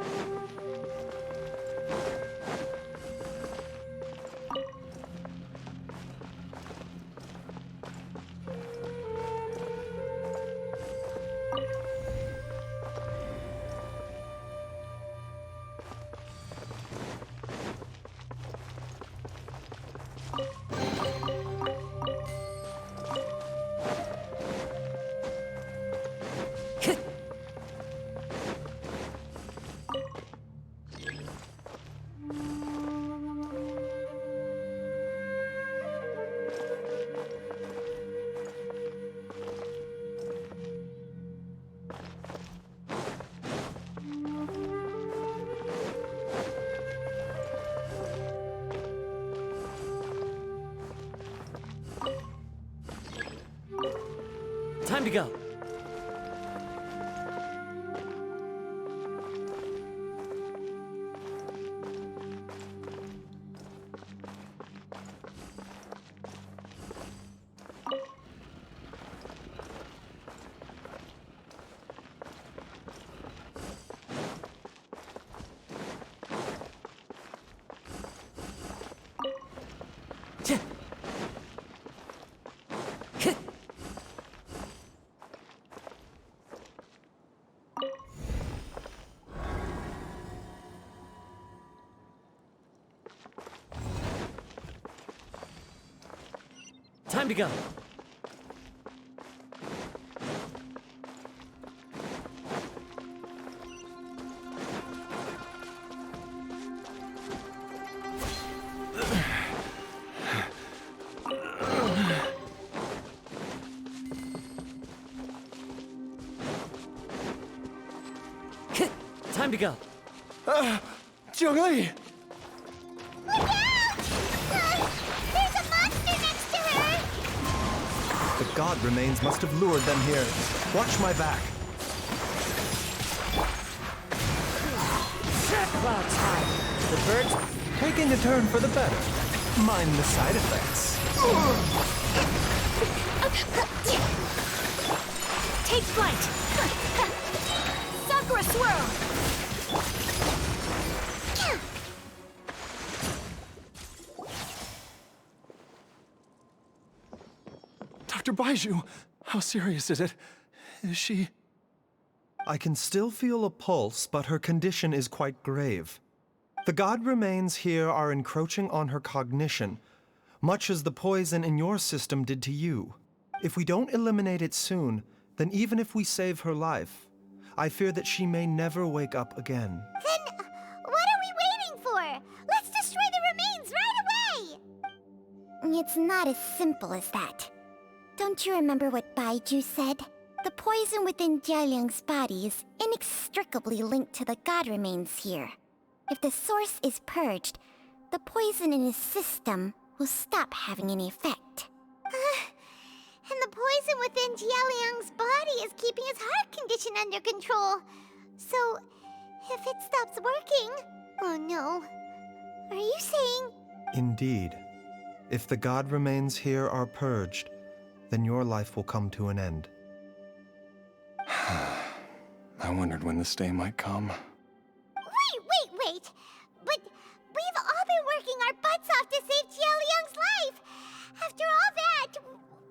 Time to go. Time to go. Time to go. Zhongli! Look out! There's a monster next to her! The god remains must have lured them here. Watch my back. Cloud's high. The birds Taking a turn for the better. Mind the side effects. Take flight! Sakura swirl! Dr. Baizhu, how serious is it? Is she... I can still feel a pulse, but her condition is quite grave. The god remains here are encroaching on her cognition, much as the poison in your system did to you. If we don't eliminate it soon, then even if we save her life, I fear that she may never wake up again. Then what are we waiting for? Let's destroy the remains right away! It's not as simple as that. Don't you remember what Baizhu said? The poison within Jialiang's body is inextricably linked to the god remains here. If the source is purged, the poison in his system will stop having any effect. And the poison within Jialiang's body is keeping his heart condition under control. So, if it stops working... Oh no. Are you saying... Indeed. If the god remains here are purged, then your life will come to an end. I wondered when this day might come. Wait! But we've all been working our butts off to save Jialiang's life! After all that,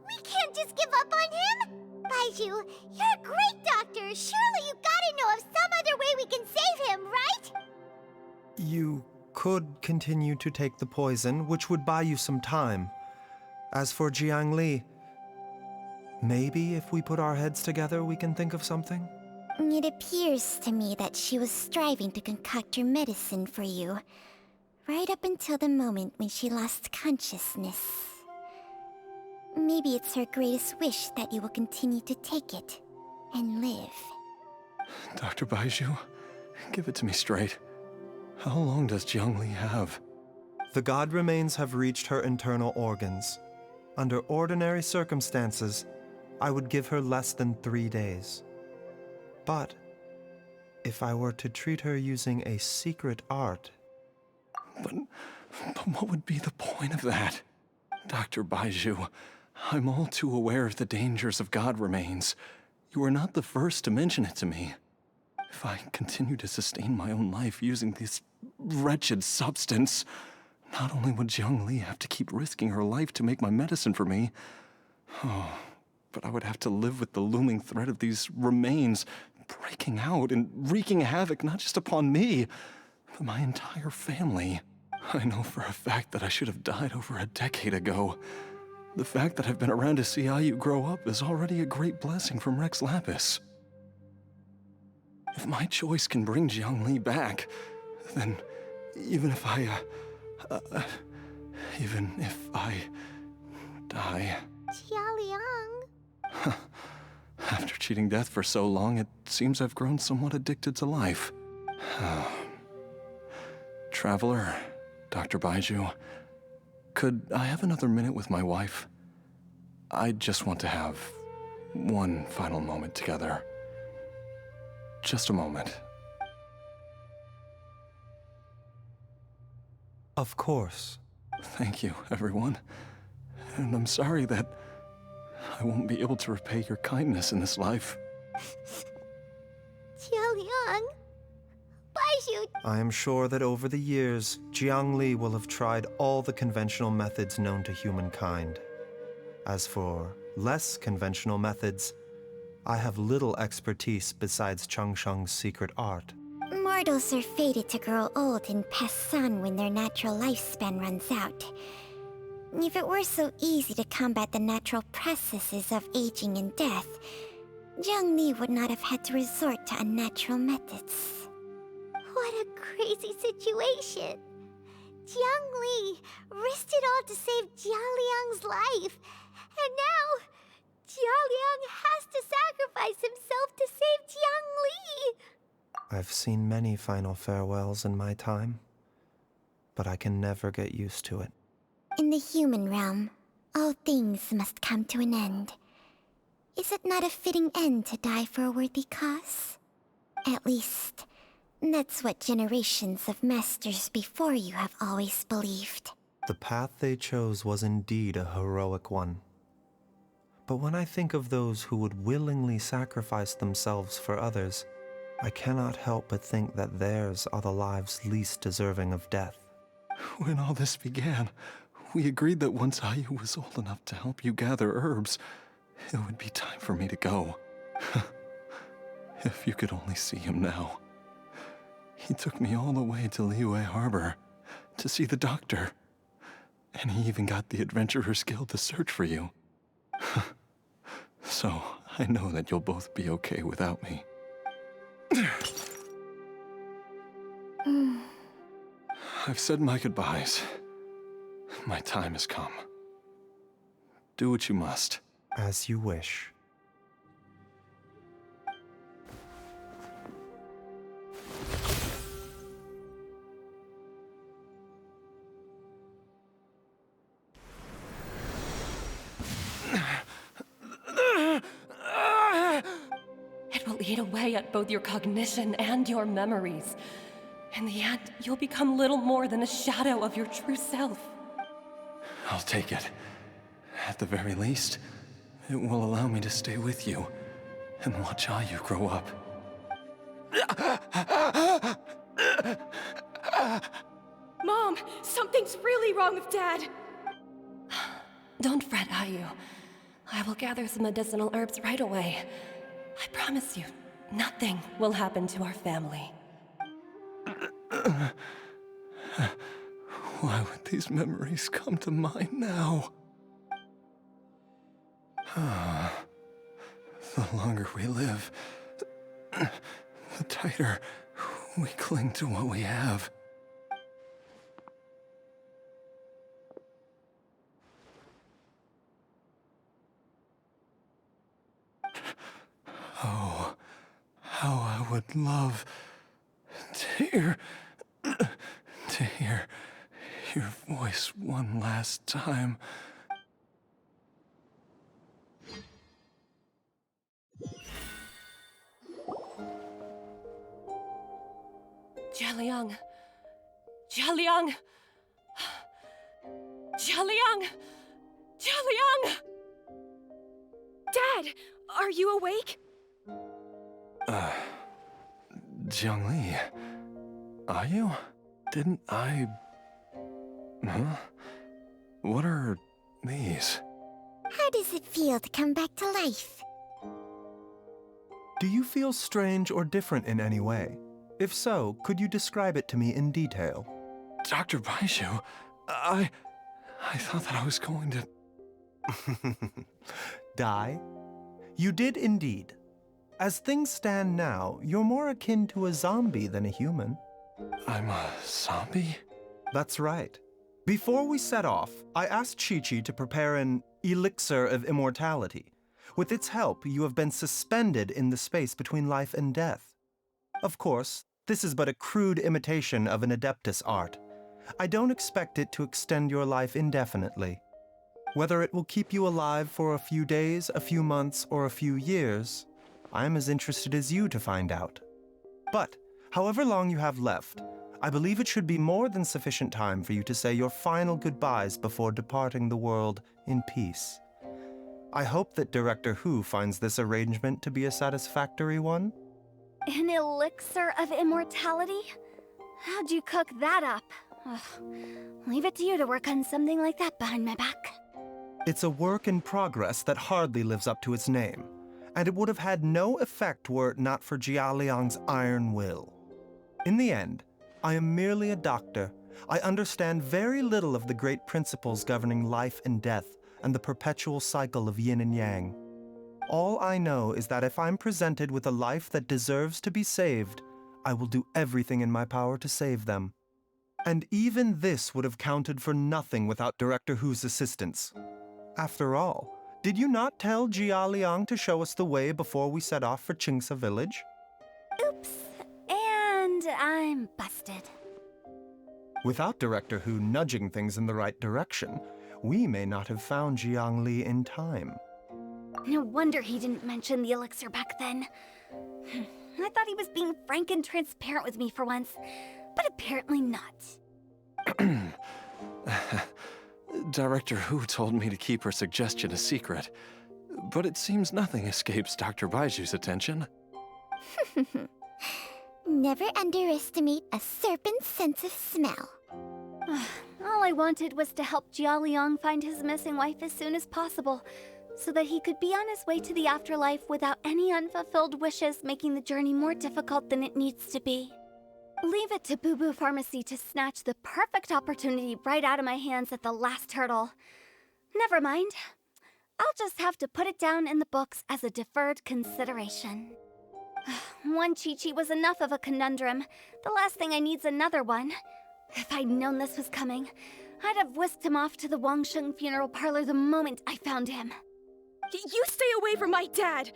we can't just give up on him! Baizhu, you're a great doctor! Surely you gotta know of some other way we can save him, right? You could continue to take the poison, which would buy you some time. As for Jiangli, maybe if we put our heads together, we can think of something? It appears to me that she was striving to concoct your medicine for you, right up until the moment when she lost consciousness. Maybe it's her greatest wish that you will continue to take it and live. Dr. Baizhu, give it to me straight. How long does Jiangli have? The god remains have reached her internal organs. Under ordinary circumstances, I would give her less than 3 days. But if I were to treat her using a secret art... But what would be the point of that? Dr. Baizhu, I'm all too aware of the dangers of god remains. You are not the first to mention it to me. If I continue to sustain my own life using this wretched substance, not only would Jiangli have to keep risking her life to make my medicine for me, but I would have to live with the looming threat of these remains breaking out and wreaking havoc not just upon me, but my entire family. I know for a fact that I should have died over a decade ago. The fact that I've been around to see how you grow up is already a great blessing from Rex Lapis. If my choice can bring Jiangli back, then even if I die... Jialiang... After cheating death for so long, it seems I've grown somewhat addicted to life. Traveler, Dr. Baizhu, could I have another minute with my wife? I just want to have one final moment together. Just a moment. Of course. Thank you, everyone. And I'm sorry that I won't be able to repay your kindness in this life. Jialiang... Baizhu... I am sure that over the years, Jiangli will have tried all the conventional methods known to humankind. As for less conventional methods, I have little expertise besides Changsheng's secret art. Mortals are fated to grow old and pass on when their natural lifespan runs out. If it were so easy to combat the natural processes of aging and death, Jiangli would not have had to resort to unnatural methods. What a crazy situation! Jiangli risked it all to save Jialiang's life, and now Jialiang has to sacrifice himself to save Jiangli! I've seen many final farewells in my time, but I can never get used to it. In the human realm, all things must come to an end. Is it not a fitting end to die for a worthy cause? At least, that's what generations of masters before you have always believed. The path they chose was indeed a heroic one. But when I think of those who would willingly sacrifice themselves for others, I cannot help but think that theirs are the lives least deserving of death. When all this began, we agreed that once Ayu was old enough to help you gather herbs, it would be time for me to go. If you could only see him now. He took me all the way to Liyue Harbor to see the doctor. And he even got the Adventurers Guild to search for you. So, I know that you'll both be okay without me. I've said my goodbyes. My time has come. Do what you must. As you wish. It will eat away at both your cognition and your memories. In the end, you'll become little more than a shadow of your true self. I'll take it. At the very least, it will allow me to stay with you and watch Ayu grow up. Mom, something's really wrong with Dad. Don't fret, Ayu. I will gather some medicinal herbs right away. I promise you, nothing will happen to our family. Why would these memories come to mind now? The longer we live, the tighter we cling to what we have. Oh, how I would love to hear your voice one last time. Jialiang! Jialiang! Jialiang! Jialiang! Dad, are you awake? Jiangli, are you? Didn't I... Huh? What are these? How does it feel to come back to life? Do you feel strange or different in any way? If so, could you describe it to me in detail? Dr. Baizhu, I thought that I was going to... Die? You did indeed. As things stand now, you're more akin to a zombie than a human. I'm a zombie? That's right. Before we set off, I asked Chi-Chi to prepare an elixir of immortality. With its help, you have been suspended in the space between life and death. Of course, this is but a crude imitation of an Adeptus art. I don't expect it to extend your life indefinitely. Whether it will keep you alive for a few days, a few months, or a few years, I'm as interested as you to find out. But, however long you have left, I believe it should be more than sufficient time for you to say your final goodbyes before departing the world in peace. I hope that Director Hu finds this arrangement to be a satisfactory one. An elixir of immortality? How'd you cook that up? Ugh. Leave it to you to work on something like that behind my back. It's a work in progress that hardly lives up to its name, and it would have had no effect were it not for Jialiang's iron will. In the end, I am merely a doctor. I understand very little of the great principles governing life and death and the perpetual cycle of yin and yang. All I know is that if I'm presented with a life that deserves to be saved, I will do everything in my power to save them. And even this would have counted for nothing without Director Hu's assistance. After all, did you not tell Jia Liang to show us the way before we set off for Qingce village? Oops. I'm busted. Without Director Hu nudging things in the right direction, we may not have found Jiangli in time. No wonder he didn't mention the elixir back then. I thought he was being frank and transparent with me for once, but apparently not. Director Hu told me to keep her suggestion a secret, but it seems nothing escapes Dr. Baiju's attention. Never underestimate a serpent's sense of smell. All I wanted was to help Jialiang find his missing wife as soon as possible, so that he could be on his way to the afterlife without any unfulfilled wishes making the journey more difficult than it needs to be. Leave it to Boo Boo Pharmacy to snatch the perfect opportunity right out of my hands at the last hurdle. Never mind. I'll just have to put it down in the books as a deferred consideration. One Chi-Chi was enough of a conundrum. The last thing I need's another one. If I'd known this was coming, I'd have whisked him off to the Wangsheng funeral parlor the moment I found him. You stay away from my dad!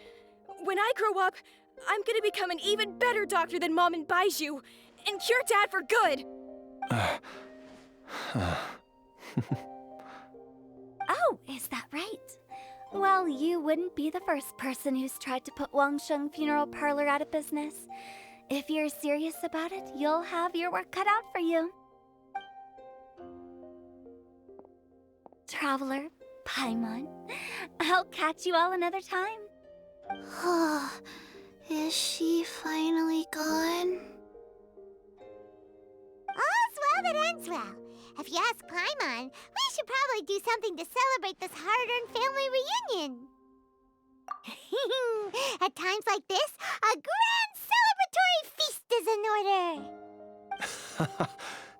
When I grow up, I'm gonna become an even better doctor than Mom and Baizhu, and cure Dad for good! Oh, is that right? Well, you wouldn't be the first person who's tried to put Wangsheng Funeral Parlor out of business. If you're serious about it, you'll have your work cut out for you. Traveler, Paimon, I'll catch you all another time. Is she finally gone? All's well that ends well. If you ask Paimon, we should probably do something to celebrate this hard-earned family reunion. At times like this, a grand celebratory feast is in order.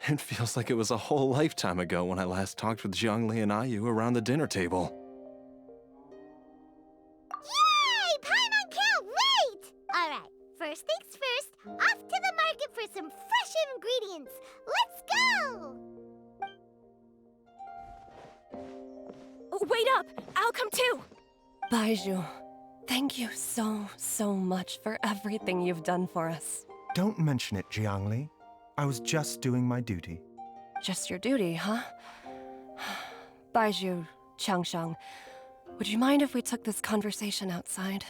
It feels like it was a whole lifetime ago when I last talked with Zhongli and Ayu around the dinner table. Yay! Paimon can't wait! Alright, first things first, off to the market for some fresh ingredients. Let's go! Wait up! I'll come too! Baizhu, thank you so much for everything you've done for us. Don't mention it, Jiangli. I was just doing my duty. Just your duty, huh? Baizhu, Changsheng, would you mind if we took this conversation outside?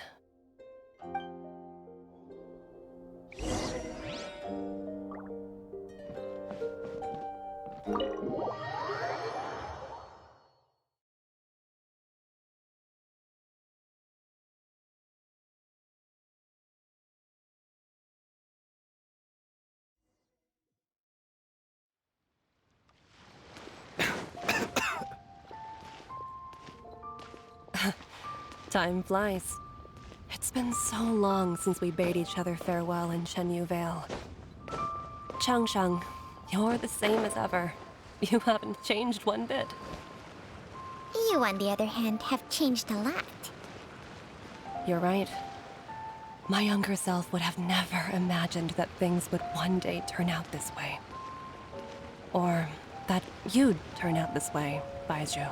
Time flies. It's been so long since we bade each other farewell in Chenyu Vale. Changsheng, you're the same as ever. You haven't changed one bit. You, on the other hand, have changed a lot. You're right. My younger self would have never imagined that things would one day turn out this way. Or that you'd turn out this way, Baizhu.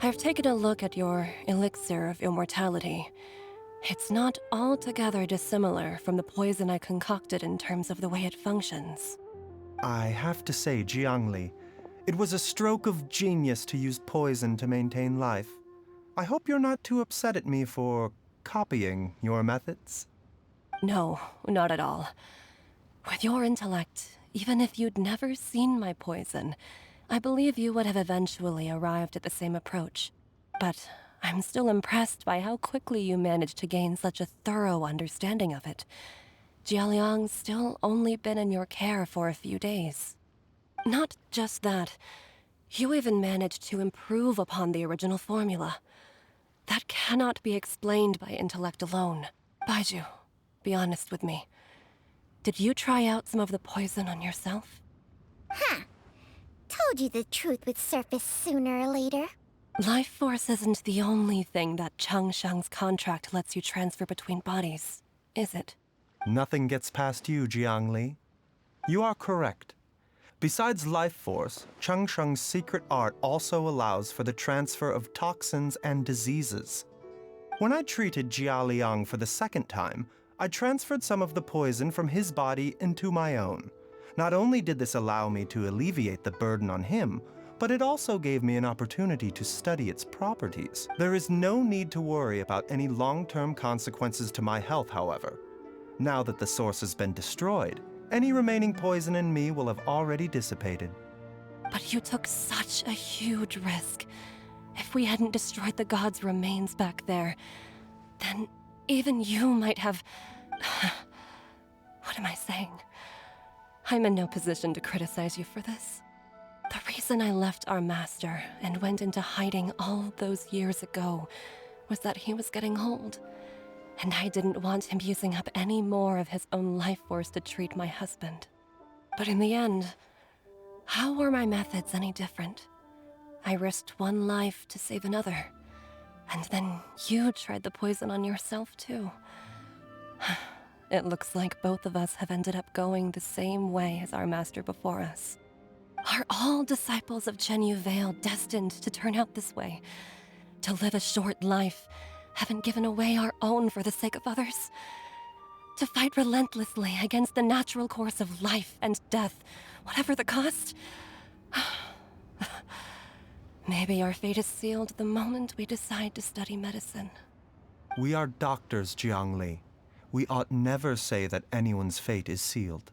I've taken a look at your elixir of immortality. It's not altogether dissimilar from the poison I concocted in terms of the way it functions. I have to say, Jiangli, it was a stroke of genius to use poison to maintain life. I hope you're not too upset at me for copying your methods. No, not at all. With your intellect, even if you'd never seen my poison, I believe you would have eventually arrived at the same approach. But I'm still impressed by how quickly you managed to gain such a thorough understanding of it. Jialiang's still only been in your care for a few days. Not just that, you even managed to improve upon the original formula. That cannot be explained by intellect alone. Baizhu, be honest with me. Did you try out some of the poison on yourself? Huh. Told you the truth would surface sooner or later. Life force isn't the only thing that Changshang's contract lets you transfer between bodies, is it? Nothing gets past you, Jiangli. You are correct. Besides life force, Changsheng's secret art also allows for the transfer of toxins and diseases. When I treated Jia Liang for the second time, I transferred some of the poison from his body into my own. Not only did this allow me to alleviate the burden on him, but it also gave me an opportunity to study its properties. There is no need to worry about any long-term consequences to my health, however. Now that the source has been destroyed, any remaining poison in me will have already dissipated. But you took such a huge risk. If we hadn't destroyed the god's remains back there, then even you might have... What am I saying? I'm in no position to criticize you for this. The reason I left our master and went into hiding all those years ago was that he was getting old, and I didn't want him using up any more of his own life force to treat my husband. But in the end, how were my methods any different? I risked one life to save another, and then you tried the poison on yourself too. It looks like both of us have ended up going the same way as our master before us. Are all disciples of Chenyu Vale destined to turn out this way? To live a short life, having given away our own for the sake of others? To fight relentlessly against the natural course of life and death, whatever the cost? Maybe our fate is sealed the moment we decide to study medicine. We are doctors, Jiangli. We ought never say that anyone's fate is sealed.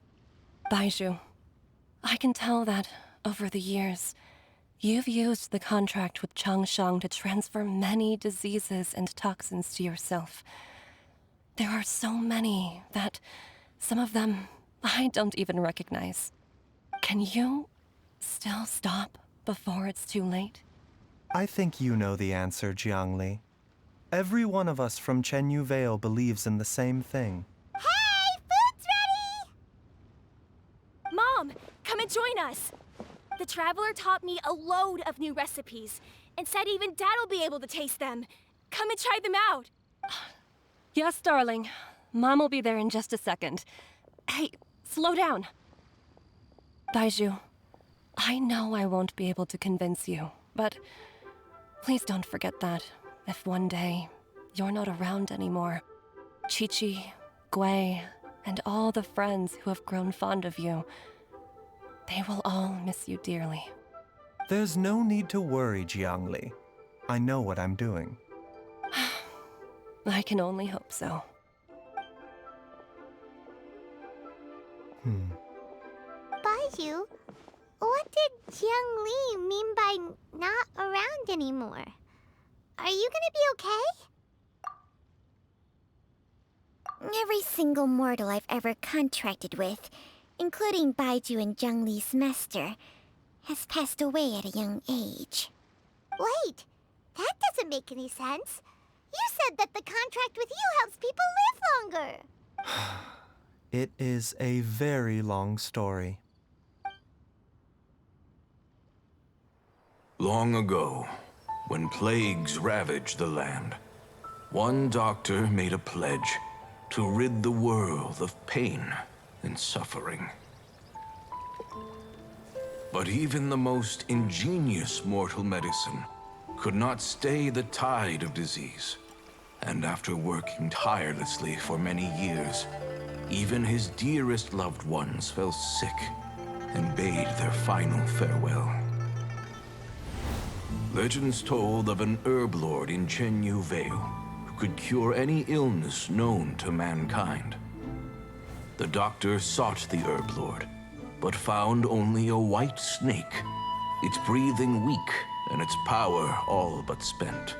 Baizhu, I can tell that, over the years, you've used the contract with Changshang to transfer many diseases and toxins to yourself. There are so many that some of them I don't even recognize. Can you still stop before it's too late? I think you know the answer, Jiangli. Every one of us from Chenyu Vale believes in the same thing. Hey, food's ready! Mom, come and join us. The Traveler taught me a load of new recipes and said even Dad'll be able to taste them. Come and try them out. Yes, darling. Mom will be there in just a second. Hey, slow down. Baizhu, I know I won't be able to convince you, but please don't forget that if one day you're not around anymore, Chi-Chi, Gui, and all the friends who have grown fond of you, they will all miss you dearly. There's no need to worry, Jiangli. I know what I'm doing. I can only hope so. Baizhu, what did Jiang Li mean by not around anymore? Are you gonna be okay? Every single mortal I've ever contracted with, including Baizhu and Zhang Li's master, has passed away at a young age. Wait, that doesn't make any sense. You said that the contract with you helps people live longer. It is a very long story. Long ago, when plagues ravaged the land, one doctor made a pledge to rid the world of pain and suffering. But even the most ingenious mortal medicine could not stay the tide of disease. And after working tirelessly for many years, even his dearest loved ones fell sick and bade their final farewell. Legends told of an herb lord in Chenyu Vale who could cure any illness known to mankind. The doctor sought the herb lord, but found only a white snake, its breathing weak and its power all but spent.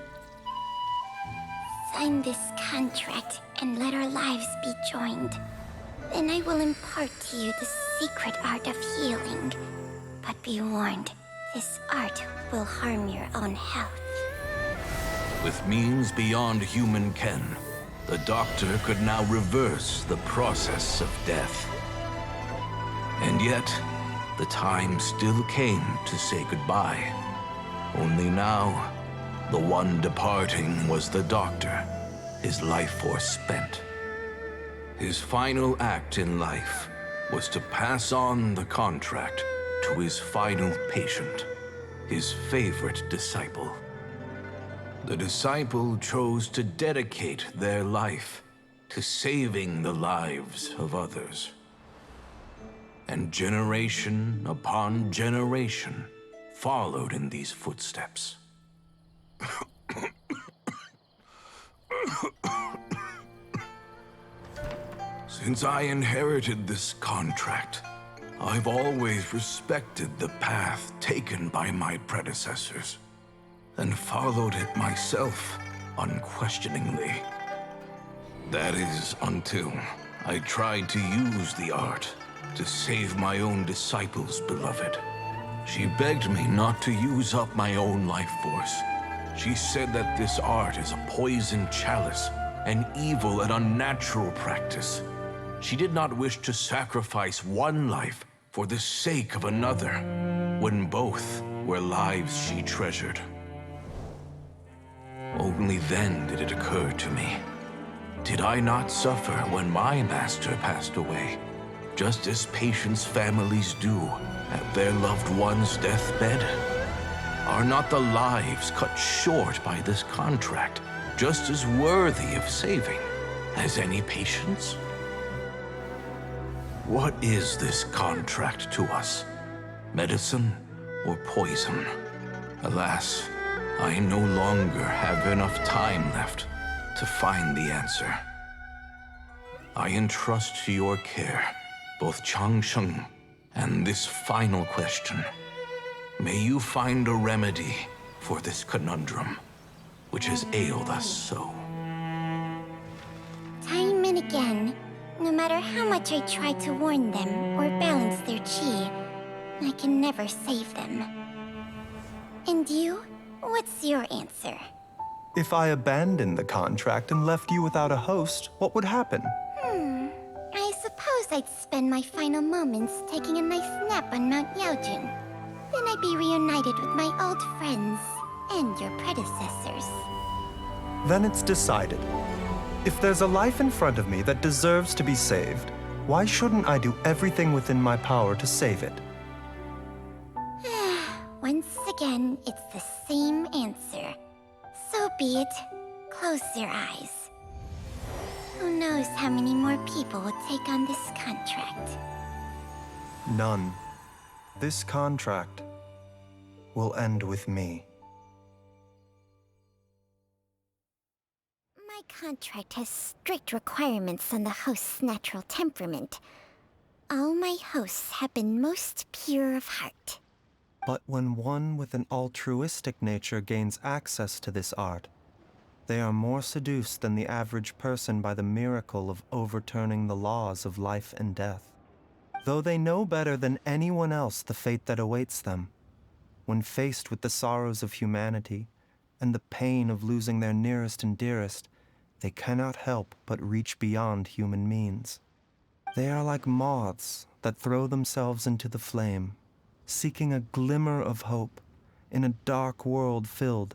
Sign this contract and let our lives be joined. Then I will impart to you the secret art of healing. But be warned, this art will harm your own health. With means beyond human ken, the doctor could now reverse the process of death. And yet, the time still came to say goodbye. Only now, the one departing was the doctor, his life force spent. His final act in life was to pass on the contract to his final patient, his favorite disciple. The disciple chose to dedicate their life to saving the lives of others. And generation upon generation followed in these footsteps. Since I inherited this contract, I've always respected the path taken by my predecessors, and followed it myself unquestioningly. That is, until I tried to use the art to save my own disciple's beloved. She begged me not to use up my own life force. She said that this art is a poisoned chalice, an evil and unnatural practice. She did not wish to sacrifice one life for the sake of another, when both were lives she treasured. Only then did it occur to me. Did I not suffer when my master passed away, just as patients' families do at their loved one's deathbed? Are not the lives cut short by this contract just as worthy of saving as any patients? What is this contract to us? Medicine or poison? Alas, I no longer have enough time left to find the answer. I entrust to your care both Changsheng and this final question. May you find a remedy for this conundrum, which has ailed us so. Time and again, no matter how much I try to warn them or balance their chi, I can never save them. And you? What's your answer? If I abandoned the contract and left you without a host, what would happen? I suppose I'd spend my final moments taking a nice nap on Mount Yaojun. Then I'd be reunited with my old friends and your predecessors. Then it's decided. If there's a life in front of me that deserves to be saved, why shouldn't I do everything within my power to save it? Once again, it's the same answer. So be it. Close your eyes. Who knows how many more people will take on this contract? None. This contract will end with me. My contract has strict requirements on the host's natural temperament. All my hosts have been most pure of heart. But when one with an altruistic nature gains access to this art, they are more seduced than the average person by the miracle of overturning the laws of life and death. Though they know better than anyone else the fate that awaits them, when faced with the sorrows of humanity and the pain of losing their nearest and dearest, they cannot help but reach beyond human means. They are like moths that throw themselves into the flame, seeking a glimmer of hope in a dark world filled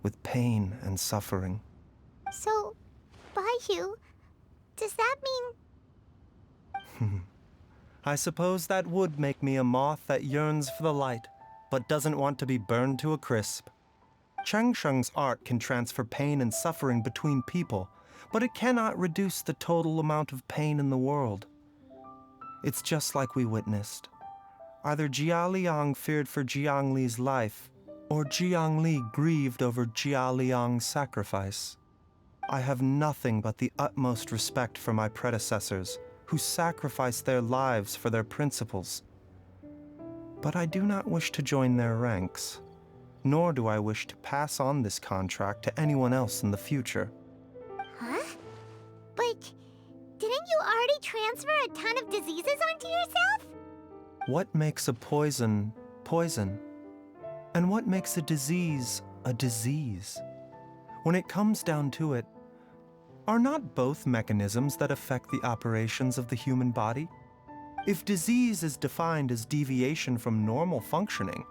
with pain and suffering. So, Baizhu, does that mean... I suppose that would make me a moth that yearns for the light, but doesn't want to be burned to a crisp. Changsheng's art can transfer pain and suffering between people, but it cannot reduce the total amount of pain in the world. It's just like we witnessed. Either Jia Liang feared for Jiang Li's life, or Jiang Li grieved over Jia Liang's sacrifice. I have nothing but the utmost respect for my predecessors, who sacrificed their lives for their principles. But I do not wish to join their ranks, nor do I wish to pass on this contract to anyone else in the future. Huh? But didn't you already transfer a ton of diseases onto yourself? What makes a poison, poison? And what makes a disease, a disease? When it comes down to it, are not both mechanisms that affect the operations of the human body? If disease is defined as deviation from normal functioning,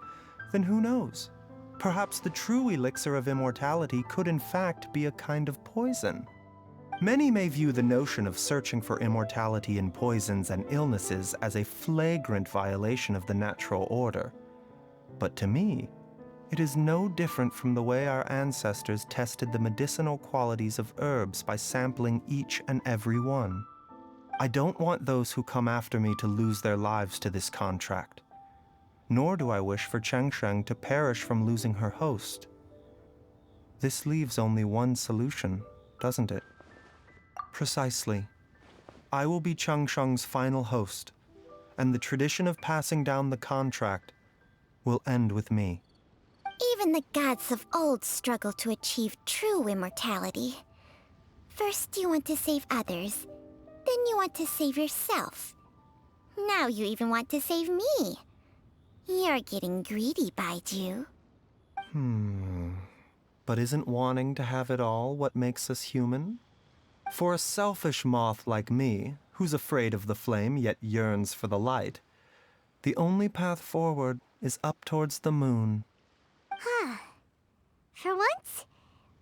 then who knows? Perhaps the true elixir of immortality could in fact be a kind of poison. Many may view the notion of searching for immortality in poisons and illnesses as a flagrant violation of the natural order. But to me, it is no different from the way our ancestors tested the medicinal qualities of herbs by sampling each and every one. I don't want those who come after me to lose their lives to this contract. Nor do I wish for Chengsheng to perish from losing her host. This leaves only one solution, doesn't it? Precisely. I will be Chengsheng's final host, and the tradition of passing down the contract will end with me. Even the gods of old struggle to achieve true immortality. First you want to save others, then you want to save yourself. Now you even want to save me. You're getting greedy, Baizhu. But isn't wanting to have it all what makes us human? For a selfish moth like me, who's afraid of the flame yet yearns for the light, the only path forward is up towards the moon. For once,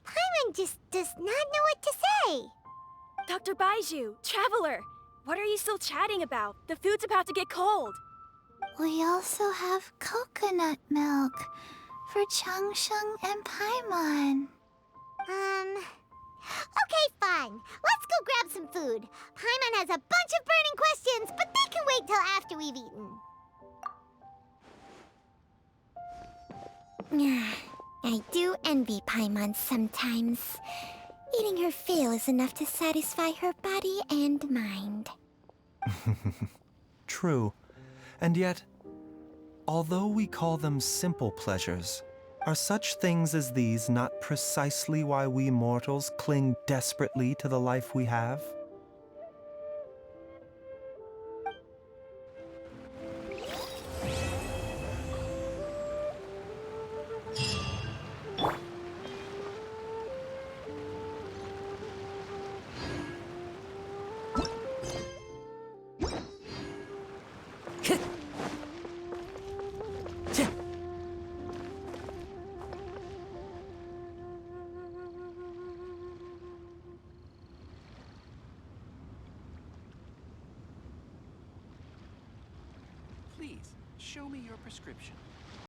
Paimon just does not know what to say. Dr. Baizhu, Traveler, what are you still chatting about? The food's about to get cold. We also have coconut milk for Changsheng and Paimon. Okay, fine. Let's go grab some food. Paimon has a bunch of burning questions, but they can wait till after we've eaten. I do envy Paimon sometimes. Eating her fill is enough to satisfy her body and mind. True. And yet, although we call them simple pleasures, are such things as these not precisely why we mortals cling desperately to the life we have? Please, show me your prescription.